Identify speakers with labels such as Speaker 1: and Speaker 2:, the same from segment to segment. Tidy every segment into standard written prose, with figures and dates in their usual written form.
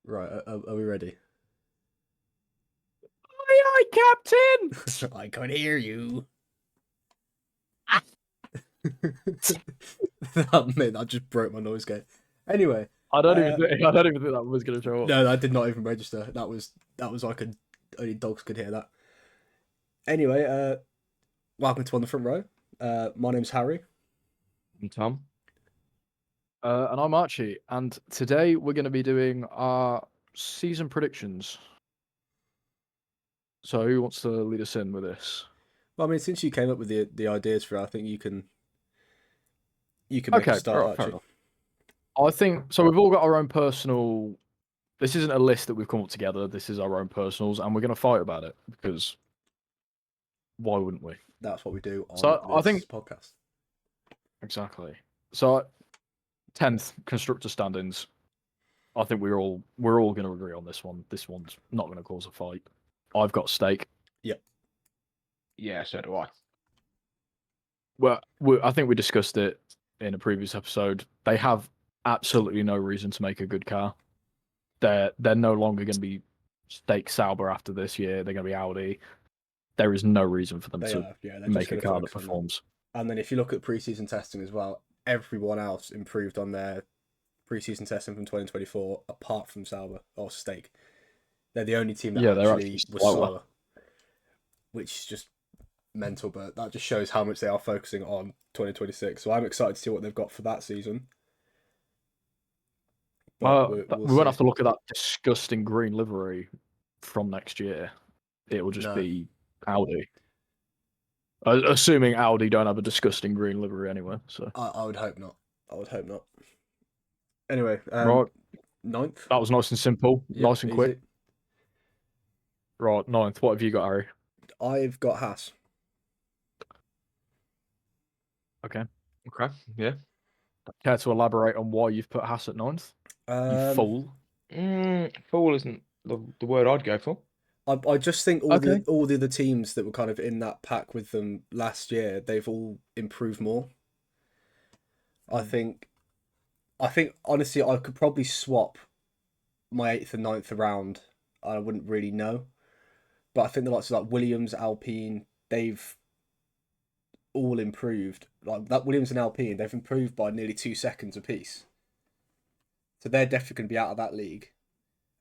Speaker 1: Right, are we ready?
Speaker 2: Aye, aye, Captain!
Speaker 1: I can't hear you. That just broke my noise gate. Anyway,
Speaker 2: I don't even think that was going to show up.
Speaker 1: no, that did not even register. That was only dogs could hear that. Anyway, welcome to On the Front Row. My name's Harry.
Speaker 3: I'm Tom.
Speaker 2: And I'm Archie, and today we're going to be doing our season predictions. So who wants to lead us in with this?
Speaker 1: Well, I mean, since you came up with the ideas for it, I think you can make a start,
Speaker 2: fair
Speaker 1: Archie.
Speaker 2: enough. I think so. We've all got our own personal. This isn't a list that we've come up together. This is our own personals, and we're going to fight about it because why wouldn't we?
Speaker 1: That's what we do on
Speaker 2: I think
Speaker 1: podcast.
Speaker 2: Exactly. So 10th constructor standings. I think we're all going to agree on this one. This one's not going to cause a fight. I've got Stake.
Speaker 1: Yep.
Speaker 3: Yeah, so do I.
Speaker 2: Well, I think we discussed it in a previous episode. They have absolutely no reason to make a good car. They're no longer going to be Stake Sauber after this year. They're going to be Audi. There is no reason for them to make a car that performs.
Speaker 1: And then if you look at preseason testing as well, everyone else improved on their preseason testing from 2024, apart from Sauber or Stake. They're the only team that actually was slower, which is just mental. But that just shows how much they are focusing on 2026. So I'm excited to see what they've got for that season.
Speaker 2: We won't have to look at that disgusting green livery from next year. It will just be Audi. Assuming Audi don't have a disgusting green livery anyway. So
Speaker 1: I would hope not. Anyway,
Speaker 2: right.
Speaker 1: 9th.
Speaker 2: That was nice and simple, nice and quick.
Speaker 1: Easy.
Speaker 2: Right, 9th. What have you got, Harry?
Speaker 1: I've got Haas.
Speaker 2: Okay,
Speaker 3: yeah.
Speaker 2: Care to elaborate on why you've put Haas at 9th? You fool.
Speaker 3: Fool isn't the word I'd go for.
Speaker 1: I just think all the other teams that were kind of in that pack with them last year, they've all improved more. I think honestly, I could probably swap my 8th and 9th around. I wouldn't really know, but I think the likes of like Williams, Alpine, they've all improved. Like that Williams and Alpine, they've improved by nearly 2 seconds apiece. So they're definitely going to be out of that league.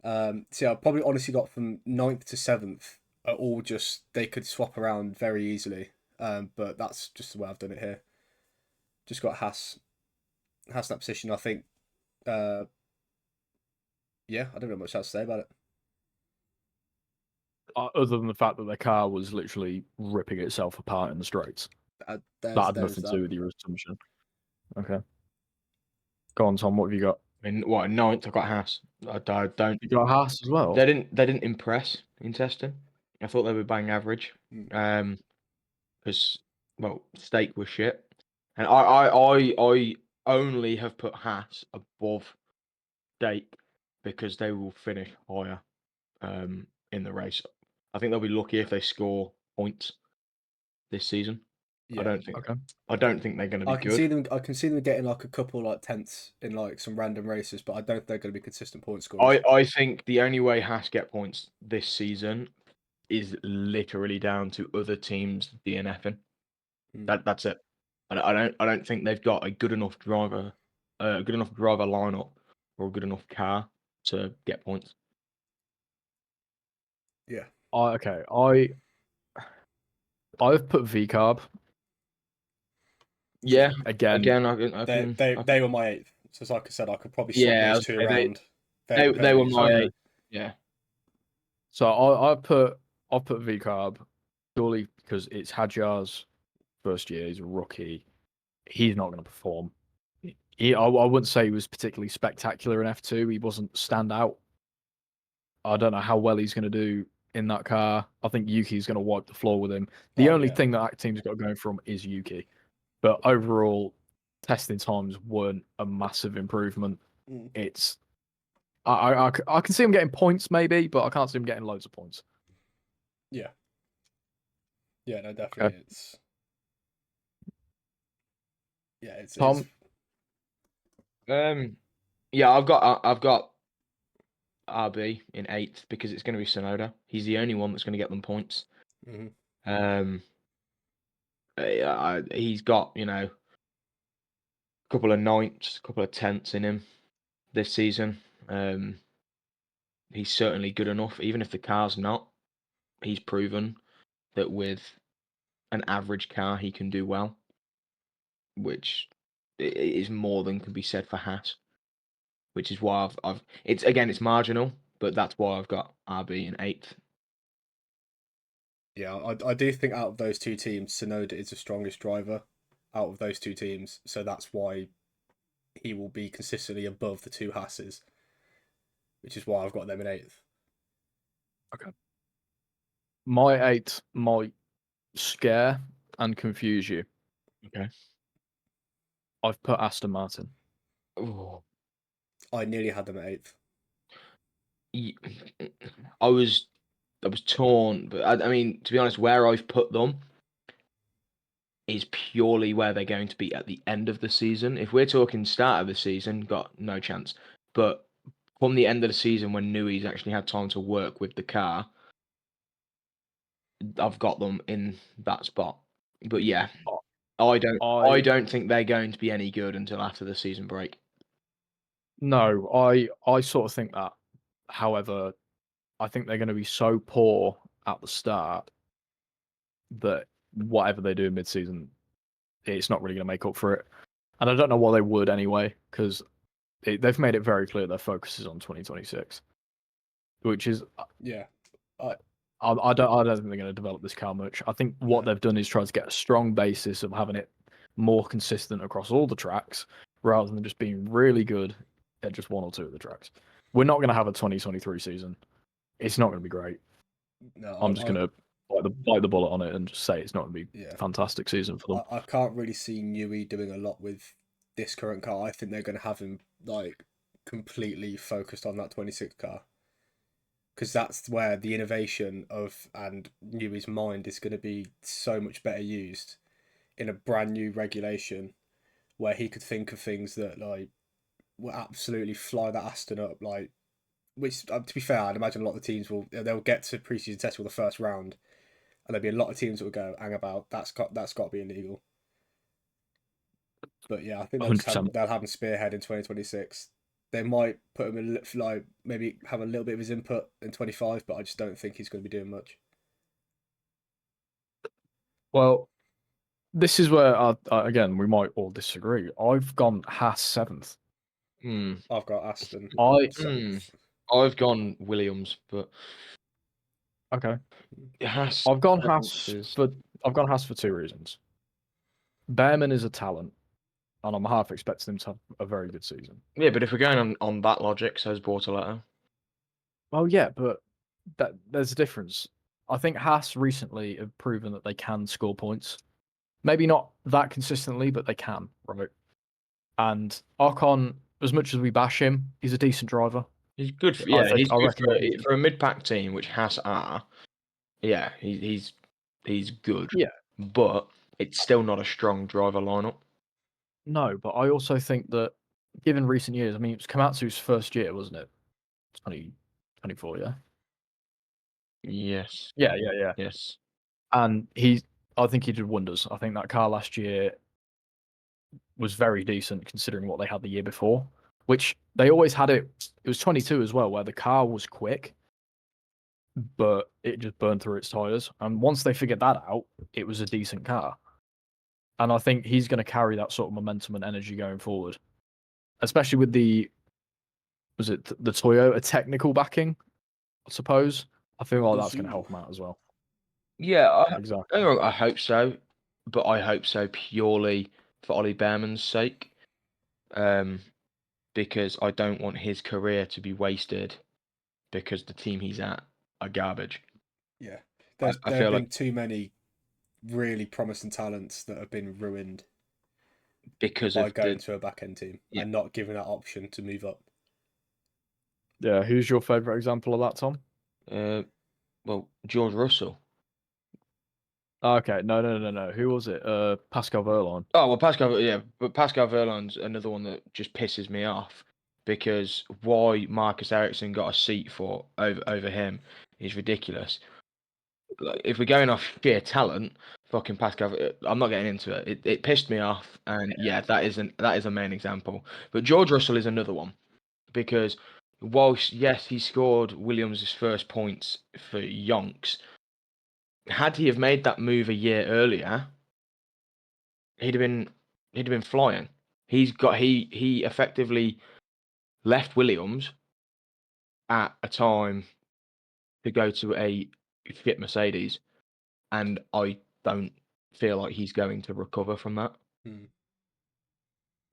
Speaker 1: So I probably honestly got from 9th to 7th are all just, they could swap around very easily. But that's just the way I've done it here. Just got Haas in that position. I think, I don't know much else to say about it.
Speaker 2: Other than the fact that their car was literally ripping itself apart in the straights. That had nothing to do with your assumption. Okay. Go on, Tom. What have you got?
Speaker 3: In 9th, I got Haas. I don't.
Speaker 2: You got Haas as well.
Speaker 3: They didn't impress in testing. I thought they were bang average. Because Stake was shit, and I only have put Haas above Stake because they will finish higher in the race. I think they'll be lucky if they score points this season.
Speaker 1: Yeah.
Speaker 3: I don't think they're going to be good.
Speaker 1: I can see them getting like a couple like tenths in like some random races, but I don't think they're going to be consistent point scorers.
Speaker 3: I think the only way Haas get points this season is literally down to other teams DNFing. That's it. I don't think they've got a good enough driver lineup or a good enough car to get points.
Speaker 1: Yeah.
Speaker 2: Okay. I've put VCarb.
Speaker 3: Yeah.
Speaker 2: Again,
Speaker 1: they were my 8th. So like I said, I could probably swap those two around.
Speaker 3: They were my 8th. Yeah.
Speaker 2: So I've put VCarb purely because it's Hadjar's first year. He's a rookie. He's not going to perform. I wouldn't say he was particularly spectacular in F2. He wasn't standout. I don't know how well he's going to do in that car. I think Yuki's going to wipe the floor with him. The only thing that team's got going for him is Yuki. But overall, testing times weren't a massive improvement. It's I can see him getting points maybe, but I can't see him getting loads of points.
Speaker 1: Yeah. Yeah, no, definitely. Okay. It's
Speaker 2: Tom.
Speaker 3: Yeah, I've got RB in 8th because it's going to be Sonoda. He's the only one that's going to get them points.
Speaker 1: Mm-hmm.
Speaker 3: He's got, a couple of 9ths, a couple of 10ths in him this season. He's certainly good enough, even if the car's not. He's proven that with an average car, he can do well, which is more than can be said for Haas. Which is why it's marginal, but that's why I've got RB in 8th.
Speaker 1: Yeah, I do think out of those two teams, Tsunoda is the strongest driver out of those two teams, so that's why he will be consistently above the two Hasses, which is why I've got them in 8th.
Speaker 2: Okay. My 8th might scare and confuse you.
Speaker 3: Okay.
Speaker 2: I've put Aston Martin.
Speaker 3: Oh.
Speaker 1: I nearly had them at 8th.
Speaker 3: I was torn, but I mean, to be honest, where I've put them is purely where they're going to be at the end of the season. If we're talking start of the season, got no chance. But from the end of the season, when Nui's actually had time to work with the car, I've got them in that spot. But yeah, I don't think they're going to be any good until after the season break.
Speaker 2: No, I sort of think that. However, I think they're going to be so poor at the start that whatever they do mid-season, it's not really going to make up for it. And I don't know why they would anyway, because they've made it very clear their focus is on 2026, which is
Speaker 1: Yeah.
Speaker 2: I don't think they're going to develop this car much. I think what they've done is try to get a strong basis of having it more consistent across all the tracks, rather than just being really good at just one or two of the tracks. We're not going to have a 2023 season. It's not going to be great.
Speaker 1: No,
Speaker 2: I'm just going to bite the bullet on it and just say it's not going to be a fantastic season for them.
Speaker 1: I can't really see Newey doing a lot with this current car. I think they're going to have him like completely focused on that 26 car, because that's where the innovation of and Newey's mind is going to be so much better used in a brand new regulation, where he could think of things that like will absolutely fly that Aston up. Like, which to be fair, I'd imagine a lot of the teams they'll get to preseason test with the first round, and there'll be a lot of teams that will go, hang about, that's got to be illegal. But yeah, I think they'll have him spearhead in 2026. They might put him in, like, maybe have a little bit of his input in 25, but I just don't think he's going to be doing much.
Speaker 2: Well, this is where again we might all disagree. I've gone Haas 7th.
Speaker 1: I've got Aston.
Speaker 3: I've gone Williams, but
Speaker 2: okay.
Speaker 3: Haas.
Speaker 2: I've gone Haas for two reasons. Behrman is a talent, and I'm half expecting him to have a very good season.
Speaker 3: Yeah, but if we're going on that logic, so's Bortoletto.
Speaker 2: Well, yeah, but there's a difference. I think Haas recently have proven that they can score points. Maybe not that consistently, but they can, right? And Ocon, as much as we bash him, he's a decent driver.
Speaker 3: He's good. He's good for a mid-pack team, which Haas are. Yeah, he's good.
Speaker 2: Yeah,
Speaker 3: but it's still not a strong driver lineup.
Speaker 2: No, but I also think that given recent years, I mean, it was Komatsu's first year, wasn't it? 2024, yeah?
Speaker 3: Yes.
Speaker 2: Yeah.
Speaker 3: Yes.
Speaker 2: And I think he did wonders. I think that car last year was very decent considering what they had the year before, which they always had it. It was 22 as well, where the car was quick, but it just burned through its tyres. And once they figured that out, it was a decent car. And I think he's going to carry that sort of momentum and energy going forward, especially with the Toyota technical backing, I suppose. I feel like that's going to help him out as well.
Speaker 3: Yeah,
Speaker 2: exactly.
Speaker 3: I hope so, but I hope so purely for Ollie Behrman's sake, because I don't want his career to be wasted because the team he's at are garbage.
Speaker 1: Yeah, there have been too many really promising talents that have been ruined by going to a back end team and not giving that option to move up.
Speaker 2: Yeah, who's your favourite example of that, Tom?
Speaker 3: Well, George Russell.
Speaker 2: Okay, no. Who was it? Pascal Wehrlein.
Speaker 3: Oh well, Pascal. Yeah, but Pascal Wehrlein's another one that just pisses me off because why Marcus Ericsson got a seat for over him is ridiculous. Like, if we're going off sheer talent, fucking Pascal, I'm not getting into it. It pissed me off, and yeah, that is a main example. But George Russell is another one because whilst yes, he scored Williams' first points for Yonks, had he have made that move a year earlier, he'd have been flying. He effectively left Williams at a time to go to a shit Mercedes, and I don't feel like he's going to recover from that.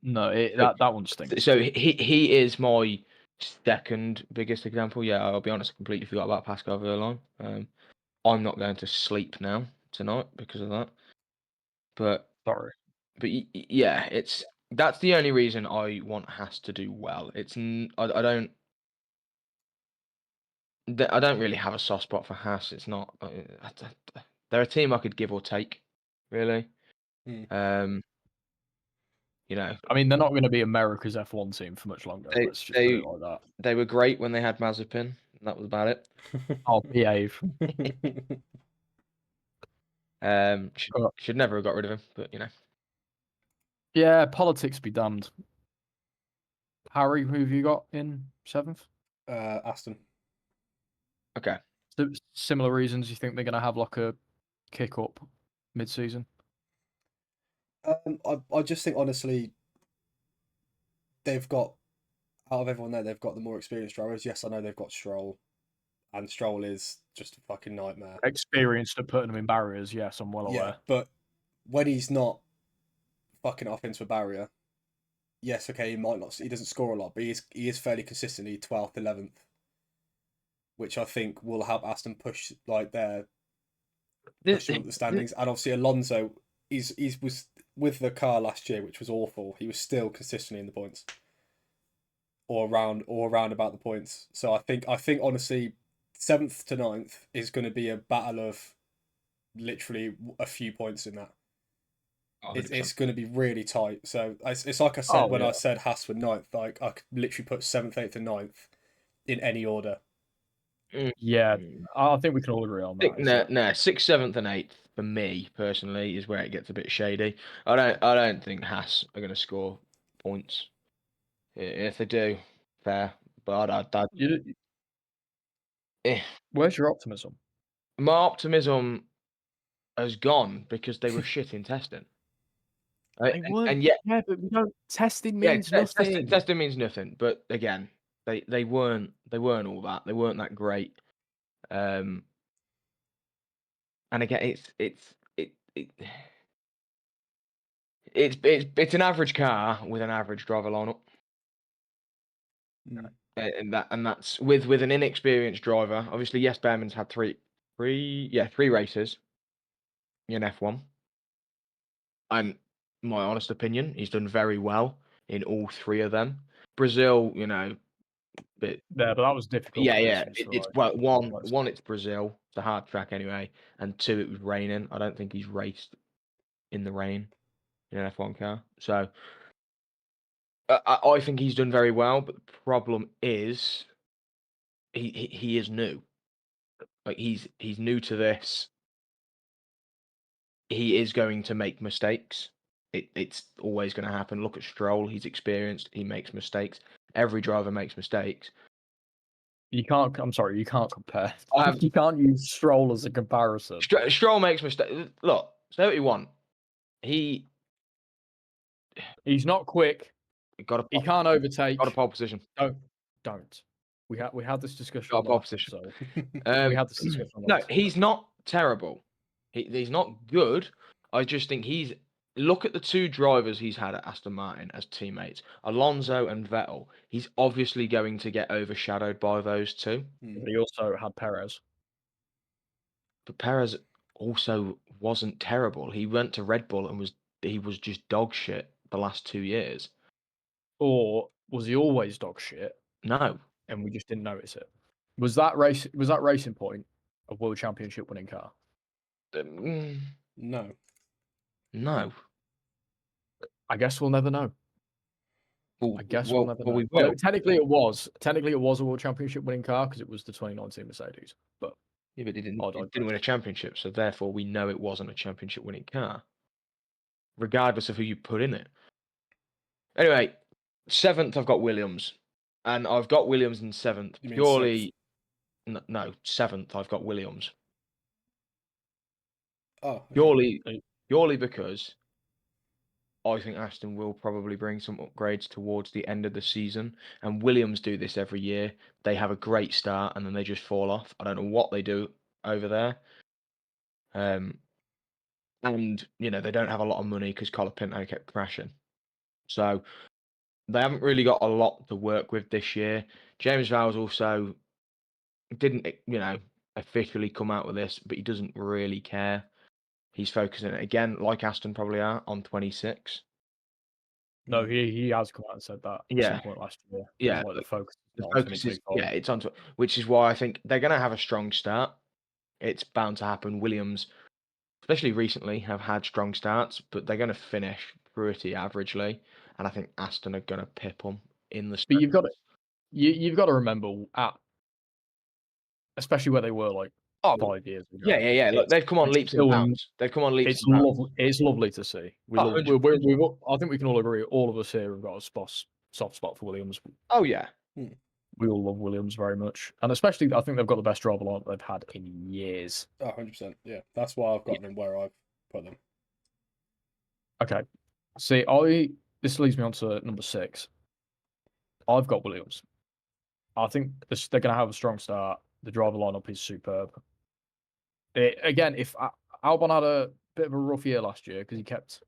Speaker 2: No, that one stinks.
Speaker 3: So he is my second biggest example. Yeah, I'll be honest, I completely forgot about Pascal Wehrlein. I'm not going to sleep now tonight because of that. But
Speaker 2: sorry.
Speaker 3: But yeah, that's the only reason I want Haas to do well. I don't really have a soft spot for Haas. It's not. They're a team I could give or take, really. You know,
Speaker 2: I mean, they're not going to be America's F1 team for much longer. Let's just put it like that.
Speaker 3: They were great when they had Mazepin, and that was about it.
Speaker 2: I'll behave.
Speaker 3: Should never have got rid of him, but you know.
Speaker 2: Yeah, politics be damned. Harry, who have you got in 7th?
Speaker 1: Aston.
Speaker 3: Okay.
Speaker 2: Similar reasons you think they're going to have like a kick up mid-season?
Speaker 1: I just think honestly, they've got out of everyone there, they've got the more experienced drivers. Yes, I know they've got Stroll, and Stroll is just a fucking nightmare.
Speaker 2: Experienced at putting them in barriers, yes, I'm well aware.
Speaker 1: But when he's not fucking off into a barrier, yes, okay, he doesn't score a lot, but he is fairly consistently 12th, 11th, which I think will help Aston push like their pushing up the standings. And obviously Alonso, he's was with the car last year, which was awful. He was still consistently in the points, or around about the points. So I think honestly, 7th to 9th is going to be a battle of literally a few points in that. It's going to be really tight. So it's like I said I said Haas for 9th. Like I could literally put 7th, 8th, and 9th in any order.
Speaker 2: Yeah, I think we can all agree on that.
Speaker 3: No, 6th, 7th, and 8th for me personally is where it gets a bit shady. I don't think Haas are going to score points. If they do, fair. But
Speaker 2: where's your optimism?
Speaker 3: My optimism has gone because they were shit in testing.
Speaker 2: They weren't. Yeah, but we don't. Testing means nothing.
Speaker 3: Testing means nothing. But again, they weren't all that. They weren't that great. And again, it's an average car with an average driver lineup. And that's with an inexperienced driver. Obviously, yes, Behrman's had three races in F1. And my honest opinion, he's done very well in all three of them. Brazil, but
Speaker 2: that was difficult.
Speaker 3: Yeah. It's one, it's Brazil, it's a hard track anyway, and 2, it was raining. I don't think he's raced in the rain in an F1 car. So I think he's done very well, but the problem is he is new. Like he's new to this. He is going to make mistakes. It's always going to happen. Look at Stroll. He's experienced. He makes mistakes. Every driver makes mistakes.
Speaker 2: I'm sorry, you can't compare. You can't use Stroll as a comparison.
Speaker 3: Stroll makes mistakes. Look, say what you want. He's
Speaker 2: not quick. He can't overtake.
Speaker 3: Got a pole position.
Speaker 2: Don't. We had this discussion.
Speaker 3: Got a pole position.
Speaker 2: So we had this discussion.
Speaker 3: No, he's not terrible. He's not good. I just think look at the 2 drivers he's had at Aston Martin as teammates, Alonso and Vettel. He's obviously going to get overshadowed by those 2.
Speaker 2: But he also had Perez.
Speaker 3: But Perez also wasn't terrible. He went to Red Bull and he was just dog shit the last 2 years.
Speaker 2: Or was he always dog shit?
Speaker 3: No.
Speaker 2: And we just didn't notice it. Was that Racing Point a World Championship winning car?
Speaker 1: No.
Speaker 3: I
Speaker 2: guess we'll never know. I guess we'll never know.
Speaker 3: we will.
Speaker 2: Technically, it was a World Championship winning car because it was the 2019 Mercedes. But
Speaker 3: yeah, but it didn't win a championship, so therefore we know it wasn't a championship winning car, regardless of who you put in it. Anyway, 7th I've got Williams, and I've got Williams in 7th purely. No, 7th I've got Williams.
Speaker 1: Oh, okay.
Speaker 3: Purely because I think Aston will probably bring some upgrades towards the end of the season, and Williams do this every year. They have a great start and then they just fall off. I don't know what they do over there. And they don't have a lot of money because Colapinto kept crashing, so they haven't really got a lot to work with this year. James Vowles also didn't, officially come out with this, but he doesn't really care. He's focusing again, like Aston probably are, on 26.
Speaker 2: No, he has come out and said that at some point last year.
Speaker 3: Yeah,
Speaker 2: Like the focus
Speaker 3: is it's on, which is why I think they're going to have a strong start. It's bound to happen. Williams, especially recently, have had strong starts, but they're going to finish pretty averagely, and I think Aston are going to pip them in the.
Speaker 2: But you've got to remember especially where they were like 5 years ago.
Speaker 3: Yeah. Look, they've come on leaps and bounds. They've come on leaps.
Speaker 2: It's lovely to see. I think we can all agree. All of us here have got a soft spot for Williams.
Speaker 3: Oh yeah,
Speaker 2: we all love Williams very much, and especially I think they've got the best driver lineup they've had in years.
Speaker 1: 100%. Yeah, that's why I've got them where I've put them.
Speaker 2: Okay, see, this leads me on to number 6. I've got Williams. I think they're going to have a strong start. The driver lineup is superb. Again, if Albon had a bit of a rough year last year because he kept,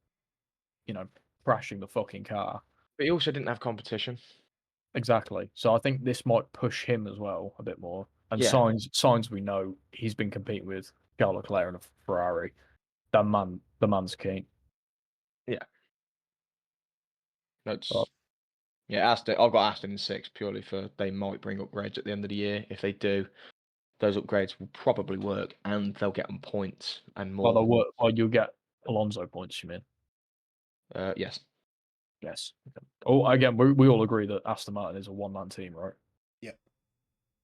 Speaker 2: crashing the fucking car.
Speaker 3: But he also didn't have competition.
Speaker 2: Exactly. So I think this might push him as well a bit more. And Sainz, we know he's been competing with Charles Leclerc and a Ferrari. The man's keen.
Speaker 3: Yeah. Aston. I've got Aston in 6 purely for they might bring upgrades at the end of the year. If they do, those upgrades will probably work, and they'll get them points and more.
Speaker 2: They'll work. Or you'll get Alonso points. You mean?
Speaker 3: Yes.
Speaker 2: Yes. Okay. Oh, again, we all agree that Aston Martin is a one-man team, right?
Speaker 1: Yeah.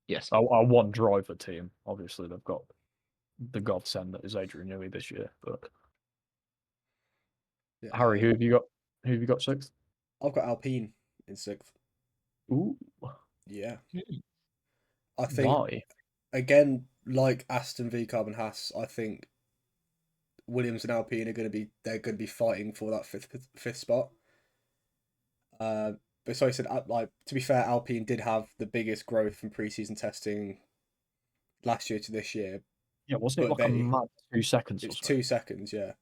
Speaker 3: Yes.
Speaker 2: A one driver team. Obviously, they've got the godsend that is Adrian Newey this year. But Harry, who have you got? Who have you got 6th?
Speaker 1: I've got Alpine in 6th.
Speaker 2: Ooh.
Speaker 1: Yeah. I think
Speaker 2: Why?
Speaker 1: Again, like Aston V Carbon Haas, I think Williams and Alpine are going to be fighting for that fifth spot. But so I said, to be fair, Alpine did have the biggest growth from preseason testing last year to this year.
Speaker 2: Yeah, wasn't it like a mad 2 seconds?
Speaker 1: It's 2 seconds, yeah.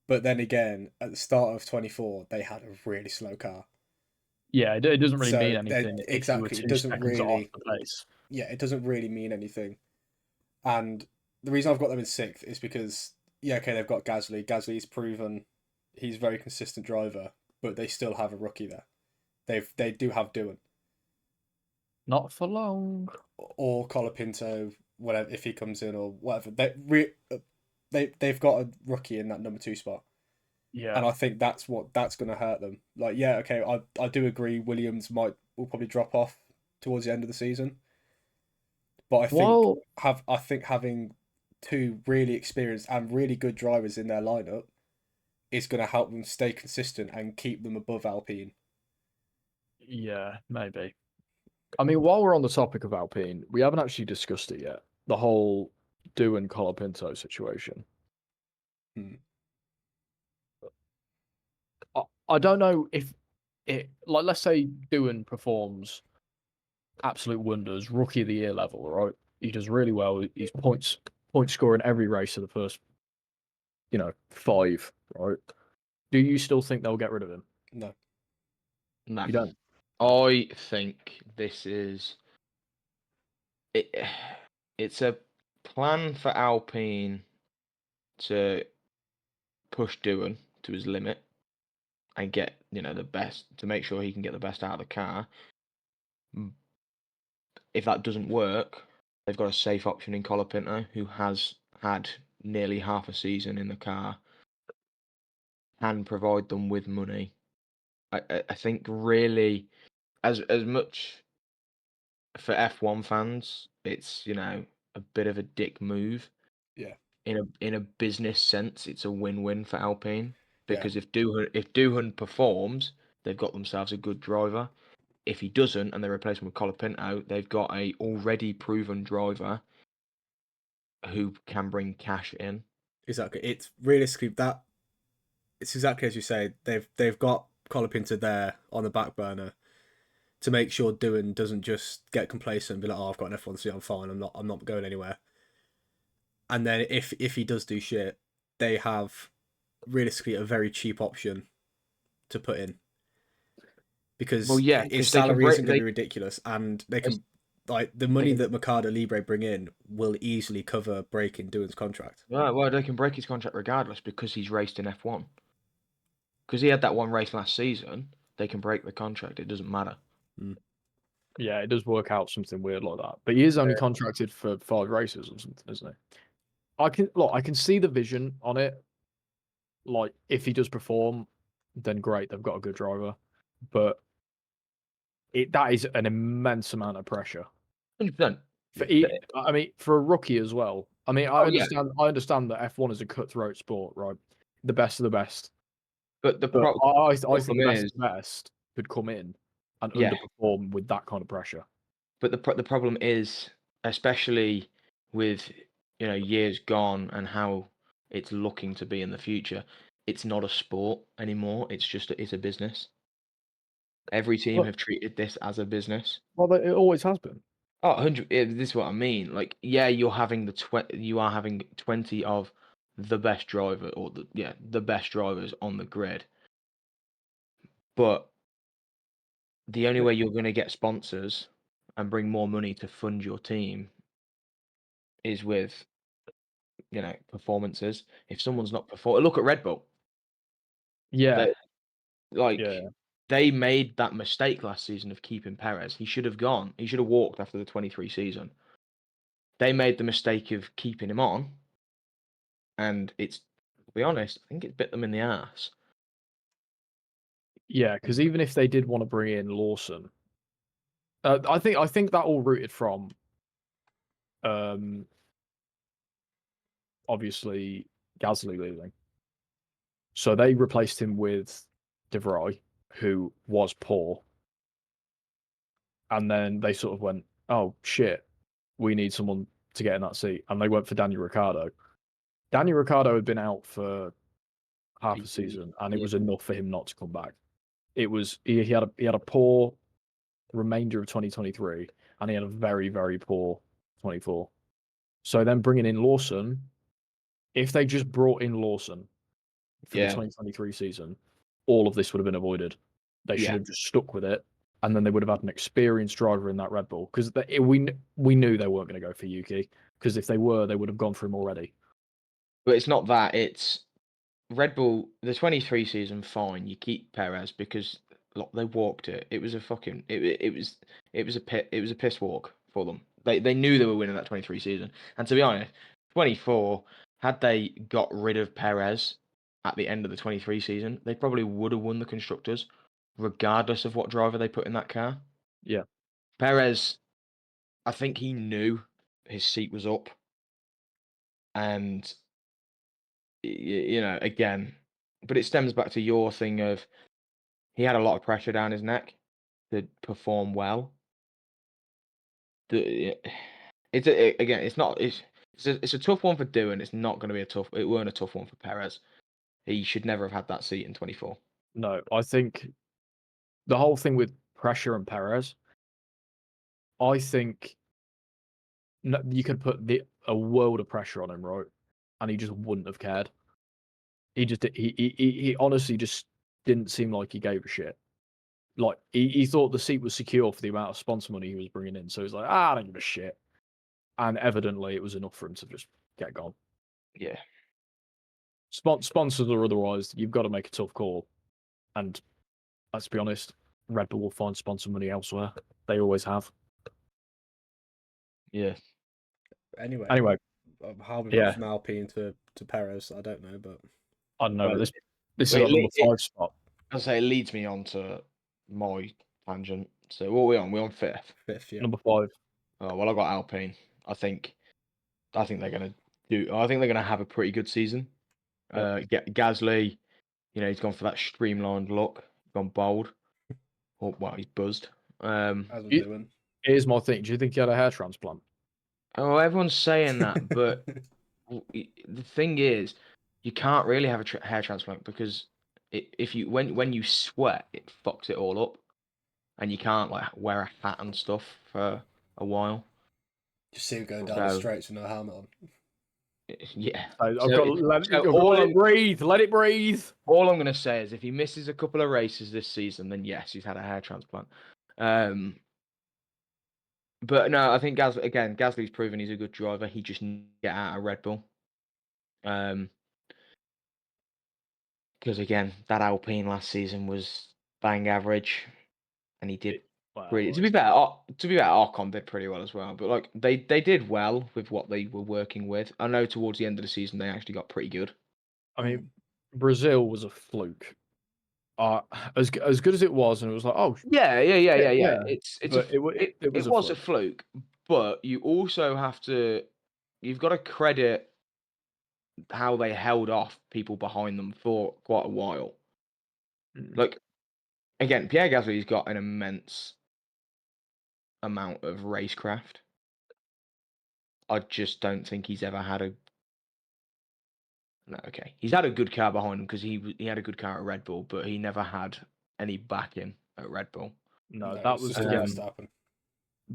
Speaker 1: But then again, at the start of 24, they had a really slow car.
Speaker 2: Yeah, it doesn't really mean anything.
Speaker 1: Exactly, it doesn't really. Yeah, it doesn't really mean anything. And the reason I've got them in 6th is because they've got Gasly. Gasly's proven he's a very consistent driver, but they still have a rookie there. They do have Doohan.
Speaker 2: Not for long.
Speaker 1: Or Colapinto, whatever, if he comes in or whatever. They've got a rookie in that number 2 spot.
Speaker 2: Yeah.
Speaker 1: And I think that's going to hurt them. I do agree Williams will probably drop off towards the end of the season. But I think having 2 really experienced and really good drivers in their lineup is going to help them stay consistent and keep them above Alpine.
Speaker 2: Yeah, maybe. I mean, while we're on the topic of Alpine, we haven't actually discussed it yet. The whole Doohan Colapinto situation. I don't know if let's say Doohan performs absolute wonders, rookie of the year level, right? He does really well. He's point scoring every race of the first, 5, right? Do you still think they'll get rid of him?
Speaker 1: No.
Speaker 2: You don't?
Speaker 3: I think this is it. It's a plan for Alpine to push Doohan to his limit and get the best, to make sure he can get the best out of the car. If that doesn't work, they've got a safe option in Colapinto, who has had nearly half a season in the car, can provide them with money I think really, as much for F1 fans, it's a bit of a dick move.
Speaker 1: Yeah.
Speaker 3: In a business sense, it's a win-win for Alpine
Speaker 1: Yeah.
Speaker 3: because if Doohan performs, they've got themselves a good driver. If he doesn't, and they replace him with Colapinto, they've got a already proven driver who can bring cash in.
Speaker 1: Exactly. It's realistically that. It's exactly as you say. They've got Colapinto there on the back burner to make sure Doohan doesn't just get complacent and be like, "Oh, I've got an F1 seat. I'm fine. I'm not going anywhere." And then if he does do shit, they have realistically a very cheap option to put in
Speaker 3: Well,
Speaker 1: because
Speaker 3: yeah,
Speaker 1: his
Speaker 3: because they can
Speaker 1: salary
Speaker 3: break.
Speaker 1: isn't going to be ridiculous, and they
Speaker 3: They,
Speaker 1: can like the
Speaker 3: they
Speaker 1: money
Speaker 3: can,
Speaker 1: that Mercado Libre bring in will easily cover breaking Doohan's contract.
Speaker 3: well, they can break his contract regardless because he's raced in F1. Because he had that one race last season, they can break the contract. It doesn't matter.
Speaker 1: Mm.
Speaker 2: Yeah, it does work out something weird like that. But he is only contracted for 5 races or something, isn't he? I can see the vision on it. Like, if he does perform, then great, they've got a good driver. But that is an immense amount of pressure.
Speaker 3: 100%.
Speaker 2: I mean, for a rookie as well. I mean,
Speaker 3: Oh yeah,
Speaker 2: I understand that F1 is a cutthroat sport, right? The best of the best.
Speaker 3: but
Speaker 2: But I think
Speaker 3: problem
Speaker 2: the best
Speaker 3: is,
Speaker 2: of the best could come in and
Speaker 3: yeah,
Speaker 2: underperform with that kind of pressure.
Speaker 3: but the problem is, especially with years gone and how it's looking to be in the future, it's not a sport anymore. It's a business. Every team
Speaker 2: Well,
Speaker 3: have treated this as a business.
Speaker 2: well, it always has been.
Speaker 3: Oh, 100. This is what I mean. Like, yeah, you are having 20 of the best driver, or the best drivers on the grid. But the only way you're going to get sponsors and bring more money to fund your team is with performances. If someone's not performing, look at Red Bull.
Speaker 2: Yeah,
Speaker 3: They like
Speaker 2: yeah,
Speaker 3: they made that mistake last season of keeping Perez. He should have gone. He should have walked after the 23 season. They made the mistake of keeping him on, and to be honest, I think it bit them in the ass.
Speaker 2: yeah. Because even if they did want to bring in Lawson, I think that all rooted from um, obviously Gasly leaving. So they replaced him with De Vries, who was poor, and then they sort of went, "Oh shit, we need someone to get in that seat," and they went for Daniel Ricciardo. Daniel Ricciardo had been out for half a season, and it
Speaker 3: Yeah,
Speaker 2: was enough for him not to come back. It was he had a poor remainder of 2023, and he had a very, very poor 24. So then bringing in Lawson, if they just brought in Lawson for the
Speaker 3: yeah,
Speaker 2: 2023 season, all of this would have been avoided. They should
Speaker 3: yeah.
Speaker 2: have just stuck with it, and then they would have had an experienced driver in that Red Bull, because we knew they weren't going to go for Yuki, because if they were, they would have gone for him already.
Speaker 3: But it's not that. It's Red Bull. The 23 season, fine. You keep Perez because look, they walked it. It was a fucking. It was a pit. It was a piss walk for them. They knew they were winning that 23 season. And to be honest, 24. Had they got rid of Perez at the end of the 23 season, they probably would have won the constructors, regardless of what driver they put in that car.
Speaker 2: Yeah,
Speaker 3: Perez, I think he knew his seat was up, and again, but it stems back to your thing of he had a lot of pressure down his neck to perform well. Again, it's a tough one for doing. It's not going to be a tough. It weren't a tough one for Perez. He should never have had that seat in 24.
Speaker 2: no, I think the whole thing with pressure and Perez, I think you could put a world of pressure on him, right? And he just wouldn't have cared. He honestly just didn't seem like he gave a shit. Like he thought the seat was secure for the amount of sponsor money he was bringing in. So he's like, I don't give a shit. And evidently, it was enough for him to just get gone.
Speaker 3: Yeah,
Speaker 2: Sponsors or otherwise, you've got to make a tough call. And let's be honest, Red Bull will find sponsor money elsewhere. They always have.
Speaker 3: yeah.
Speaker 2: Anyway,
Speaker 1: How we got
Speaker 2: yeah,
Speaker 1: from Alpine to Perez, I don't know, but
Speaker 2: I don't know,
Speaker 3: Well,
Speaker 2: but this is
Speaker 3: wait,
Speaker 2: our number 5 spot.
Speaker 3: I say it leads me on to my tangent. So what are we on? We're on fifth.
Speaker 1: Fifth, yeah.
Speaker 2: Number 5.
Speaker 3: Oh, well, I got Alpine. I think they're gonna do. I think they're gonna have a pretty good season. Gasly, he's gone for that streamlined look. Gone bold. Oh, well, he's buzzed.
Speaker 1: As we're doing.
Speaker 2: Here's my thing. Do you think he had a hair transplant?
Speaker 3: Oh, everyone's saying that, but the thing is, you can't really have a hair transplant because when you sweat, it fucks it all up, and you can't like wear a hat and stuff for a while.
Speaker 1: Just see him going down the straights with no helmet on.
Speaker 3: Yeah,
Speaker 2: I've got to let it breathe. Let it breathe.
Speaker 3: All I'm gonna say is, if he misses a couple of races this season, then yes, he's had a hair transplant. But no, I think Gasly's proven he's a good driver. He just needs to get out of Red Bull. Because again, that Alpine last season was bang average, and he did pretty. To be fair, Ocon did pretty well as well. But like they did well with what they were working with. I know towards the end of the season they actually got pretty good.
Speaker 2: I mean, Brazil was a fluke. As good as it was, and it was like, oh
Speaker 3: yeah. It was a fluke, but you also you've got to credit how they held off people behind them for quite a while. Like again, Pierre Gasly's got an immense amount of racecraft. I just don't think he's ever had he's had a good car behind him because he had a good car at Red Bull, but he never had any backing at Red Bull.
Speaker 2: No, that was
Speaker 1: just happen.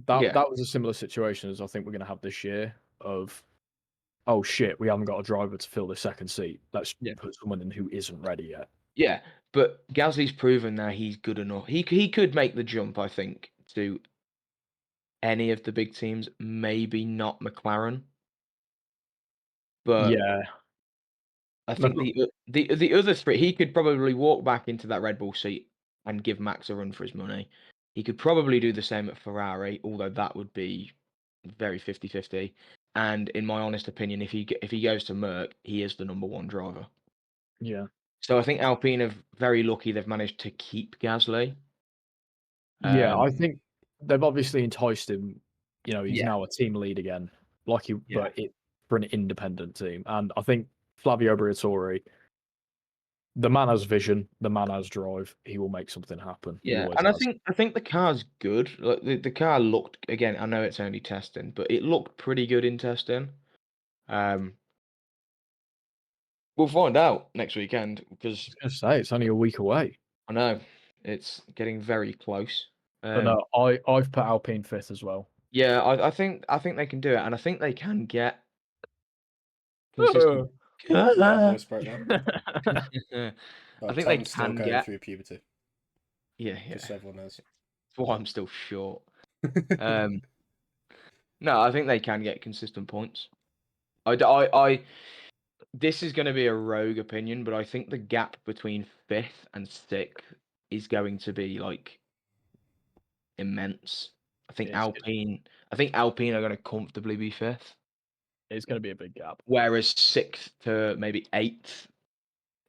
Speaker 2: That was a similar situation as I think we're going to have this year. Of oh shit, we haven't got a driver to fill the second seat. Let's put someone in who isn't ready yet.
Speaker 3: Yeah, but Gasly's proven that he's good enough. He could make the jump, I think, to any of the big teams. Maybe not McLaren, but
Speaker 2: yeah,
Speaker 3: I think the other three, he could probably walk back into that Red Bull seat and give Max a run for his money. He could probably do the same at Ferrari, although that would be very 50-50. And in my honest opinion, if he goes to Merc, he is the number one driver.
Speaker 2: Yeah.
Speaker 3: So I think Alpine are very lucky they've managed to keep Gasly.
Speaker 2: Yeah, I think they've obviously enticed him. He's now a team lead again, but for an independent team. And I think Flavio Briatore, the man has vision, the man has drive. He will make something happen.
Speaker 3: Yeah, and I think the car's good. Like the car looked, again, I know it's only testing, but it looked pretty good in testing. We'll find out next weekend because
Speaker 2: I was gonna say it's only a week away.
Speaker 3: I know it's getting very close.
Speaker 2: But no, I've put Alpine fifth as well.
Speaker 3: Yeah, I think they can do it, and I think they can get consistent.
Speaker 1: Voice break now.
Speaker 3: I think they can
Speaker 1: still going through puberty.
Speaker 3: Yeah.
Speaker 1: Just so everyone knows.
Speaker 3: That's why I'm still short. No, I think they can get consistent points. This is going to be a rogue opinion, but I think the gap between fifth and sixth is going to be like immense. I think Alpine are going to comfortably be fifth.
Speaker 2: It's going to be a big gap.
Speaker 3: Whereas sixth to maybe eighth,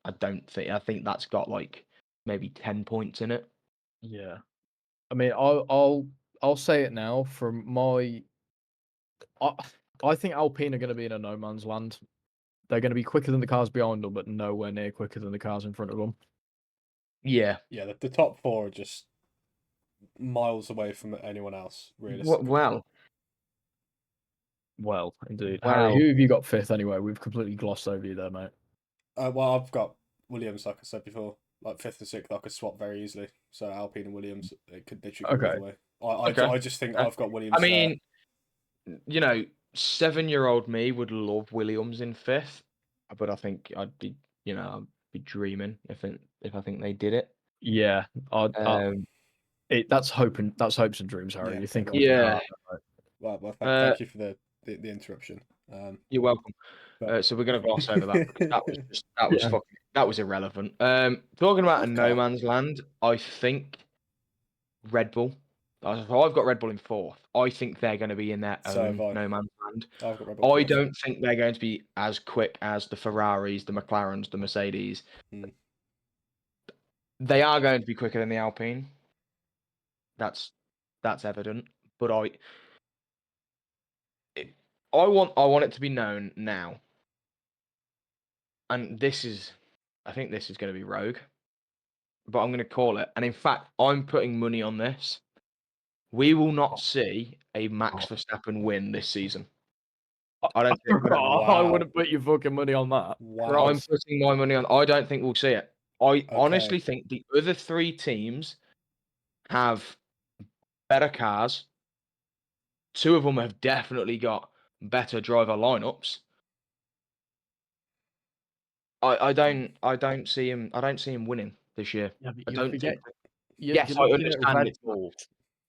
Speaker 3: I think that's got like maybe 10 points in it.
Speaker 2: Yeah, I mean, I'll say it now. From my, I think Alpine are going to be in a no man's land. They're going to be quicker than the cars behind them, but nowhere near quicker than the cars in front of them.
Speaker 3: Yeah.
Speaker 1: Yeah, the top four are just miles away from anyone else, realistically.
Speaker 2: Well, indeed. Wow. Harry, who have you got fifth anyway? We've completely glossed over you there, mate.
Speaker 1: Well, I've got Williams, like I said before. Like fifth and sixth, I could swap very easily. So Alpine and Williams, it could literally go either way. I just think I've got Williams.
Speaker 3: I mean, 7-year-old me would love Williams in fifth, but I think I'd be dreaming if I think they did it.
Speaker 2: Yeah, that's hopes and dreams, Harry.
Speaker 1: Yeah,
Speaker 2: you think?
Speaker 3: Yeah.
Speaker 1: Well, thank you for the interruption.
Speaker 3: You're welcome. So we're going to gloss over that because that was irrelevant. Talking about a no man's land, I think Red Bull. I've got Red Bull in fourth. I think they're going to be in their own no man's land.
Speaker 1: I've got Red Bull
Speaker 3: I don't think they're going to be as quick as the Ferraris, the McLarens, the Mercedes. They are going to be quicker than the Alpine. That's evident. But I want it to be known now. And I think this is going to be rogue. But I'm going to call it. And in fact, I'm putting money on this. We will not see a Max Verstappen win this season. I don't think.
Speaker 2: I wouldn't put your fucking money on that.
Speaker 1: Wow.
Speaker 3: I'm putting my money on. I don't think we'll see it. I honestly
Speaker 1: Okay.
Speaker 3: think the other 3 teams have better cars. 2 of them have definitely got better driver lineups. I don't see him. I don't see him winning this year.
Speaker 2: Yeah, but
Speaker 3: I
Speaker 2: you
Speaker 3: don't
Speaker 2: forget.
Speaker 3: think.
Speaker 2: You're
Speaker 3: Yes, I
Speaker 2: looking at
Speaker 3: understand.
Speaker 2: Red Bull.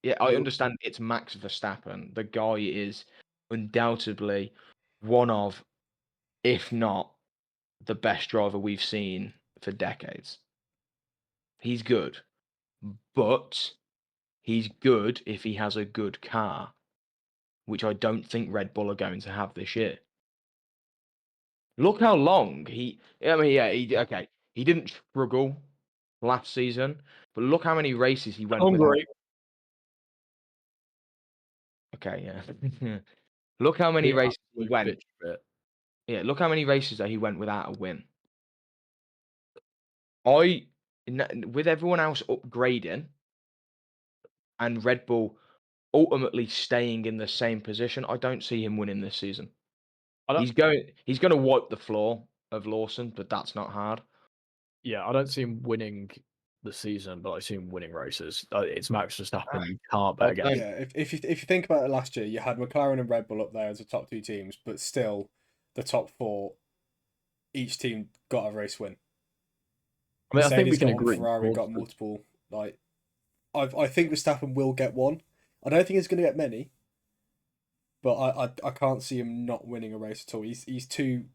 Speaker 3: Yeah, I understand it's Max Verstappen. The guy is undoubtedly one of, if not the best driver we've seen for decades. He's good, but he's good if he has a good car, which I don't think Red Bull are going to have this year. Look how long he didn't struggle last season, but look how many races he went without. Okay, yeah. Look how many races he went. Yeah, look how many races that he went without a win. With everyone else upgrading and Red Bull ultimately staying in the same position, I don't see him winning this season. He's going to wipe the floor of Lawson, but that's not hard.
Speaker 2: Yeah, I don't see him winning the season, but I see him winning races. It's Max Verstappen. You can't bet against.
Speaker 1: Yeah, if you think about it, last year you had McLaren and Red Bull up there as the top 2 teams, but still, the top 4, each team got a race win.
Speaker 2: I mean, I think we can
Speaker 1: got
Speaker 2: agree.
Speaker 1: Ferrari got multiple. Like, I think Verstappen will get one. I don't think he's going to get many, but I can't see him not winning a race at all. He's too.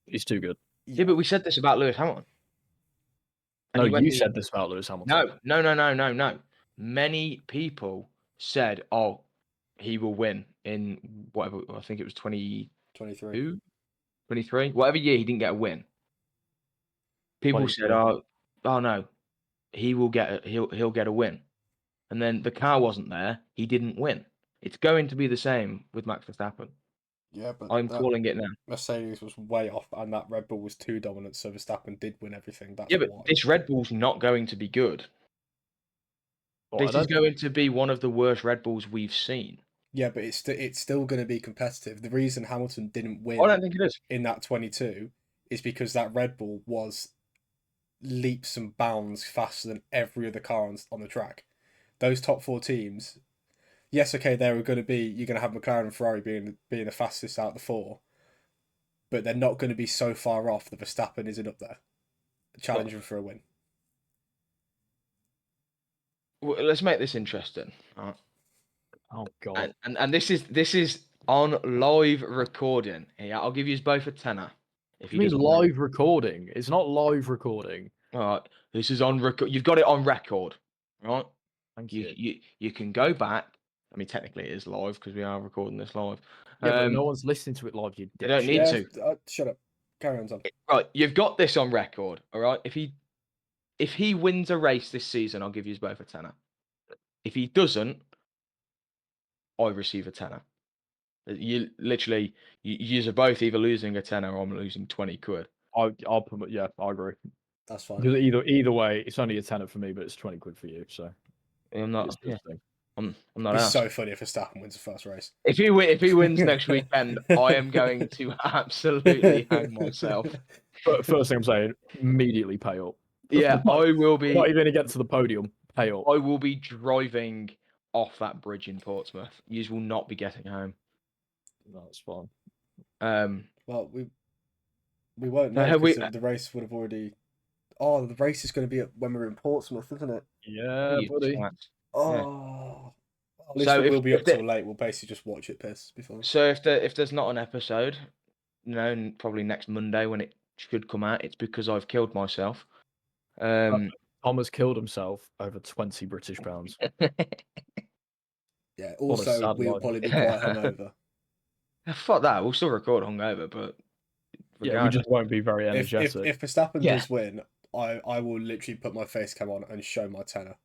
Speaker 2: He's too good.
Speaker 3: Yeah, but we said this about Lewis Hamilton.
Speaker 2: And no, you said this about Lewis Hamilton.
Speaker 3: No. Many people said, "Oh, he will win in whatever." I think it was
Speaker 1: 23.
Speaker 3: 23, whatever year he didn't get a win. People said, "Oh no, he'll get a win," and then the car wasn't there. He didn't win. It's going to be the same with Max Verstappen.
Speaker 1: Yeah, but
Speaker 3: I'm calling it now.
Speaker 1: Mercedes was way off, and that Red Bull was too dominant, so Verstappen did win everything. That's
Speaker 3: but this Red Bull's not going to be good. This is going to be one of the worst Red Bulls we've seen.
Speaker 1: Yeah, but it's still going to be competitive. The reason Hamilton didn't win
Speaker 3: I don't think it is.
Speaker 1: in that 22 is because that Red Bull was leaps and bounds faster than every other car on the track. Those top 4 teams, yes, okay, you're going to have McLaren and Ferrari being the fastest out of the 4, but they're not going to be so far off that Verstappen isn't up there challenging for a win.
Speaker 3: Well, let's make this interesting. All right.
Speaker 2: Oh God!
Speaker 3: And this is on live recording. Here, I'll give you both a tenner.
Speaker 2: If you mean live recording, it's not live recording.
Speaker 3: All right, this is on record. You've got it on record, right?
Speaker 2: Thank you.
Speaker 3: You can go back. I mean, technically, it is live because we are recording this live.
Speaker 2: Yeah, but no one's listening to it live. You
Speaker 3: they don't need
Speaker 1: to. Shut up. Carry on, Tom.
Speaker 3: Right, you've got this on record. All right. If he wins a race this season, I'll give you both a tenner. If he doesn't, I receive a tenner. You literally, you're both either losing a tenner or I'm losing 20 quid.
Speaker 2: I'll put, yeah, I agree.
Speaker 1: That's fine.
Speaker 2: Either way, it's only a tenner for me, but it's 20 quid for you. So
Speaker 3: I'm not. Yeah. I'm not.
Speaker 1: It's so funny if Verstappen wins the first race.
Speaker 3: If he wins next weekend, I am going to absolutely hang myself.
Speaker 2: But first thing I'm saying, immediately pay up.
Speaker 3: Yeah, I will be.
Speaker 2: Not even going to get to the podium. Pay up.
Speaker 3: I will be driving off that bridge in Portsmouth. You will not be getting home.
Speaker 2: That's fine.
Speaker 1: Well, we won't know because the race would have already. Oh, the race is going to be when we're in Portsmouth, isn't it?
Speaker 2: Yeah, buddy.
Speaker 1: Oh. At least we'll be up till late. We'll basically just watch it piss before.
Speaker 3: So if there's not an episode, probably next Monday when it should come out, it's because I've killed myself.
Speaker 2: Tom has killed himself over 20 British pounds.
Speaker 1: Yeah. Also, we'll probably be quite hungover.
Speaker 3: Fuck that. We'll still record hungover, but
Speaker 2: yeah, we just won't be very energetic.
Speaker 1: If Verstappen does win, I will literally put my face cam on and show my tenor.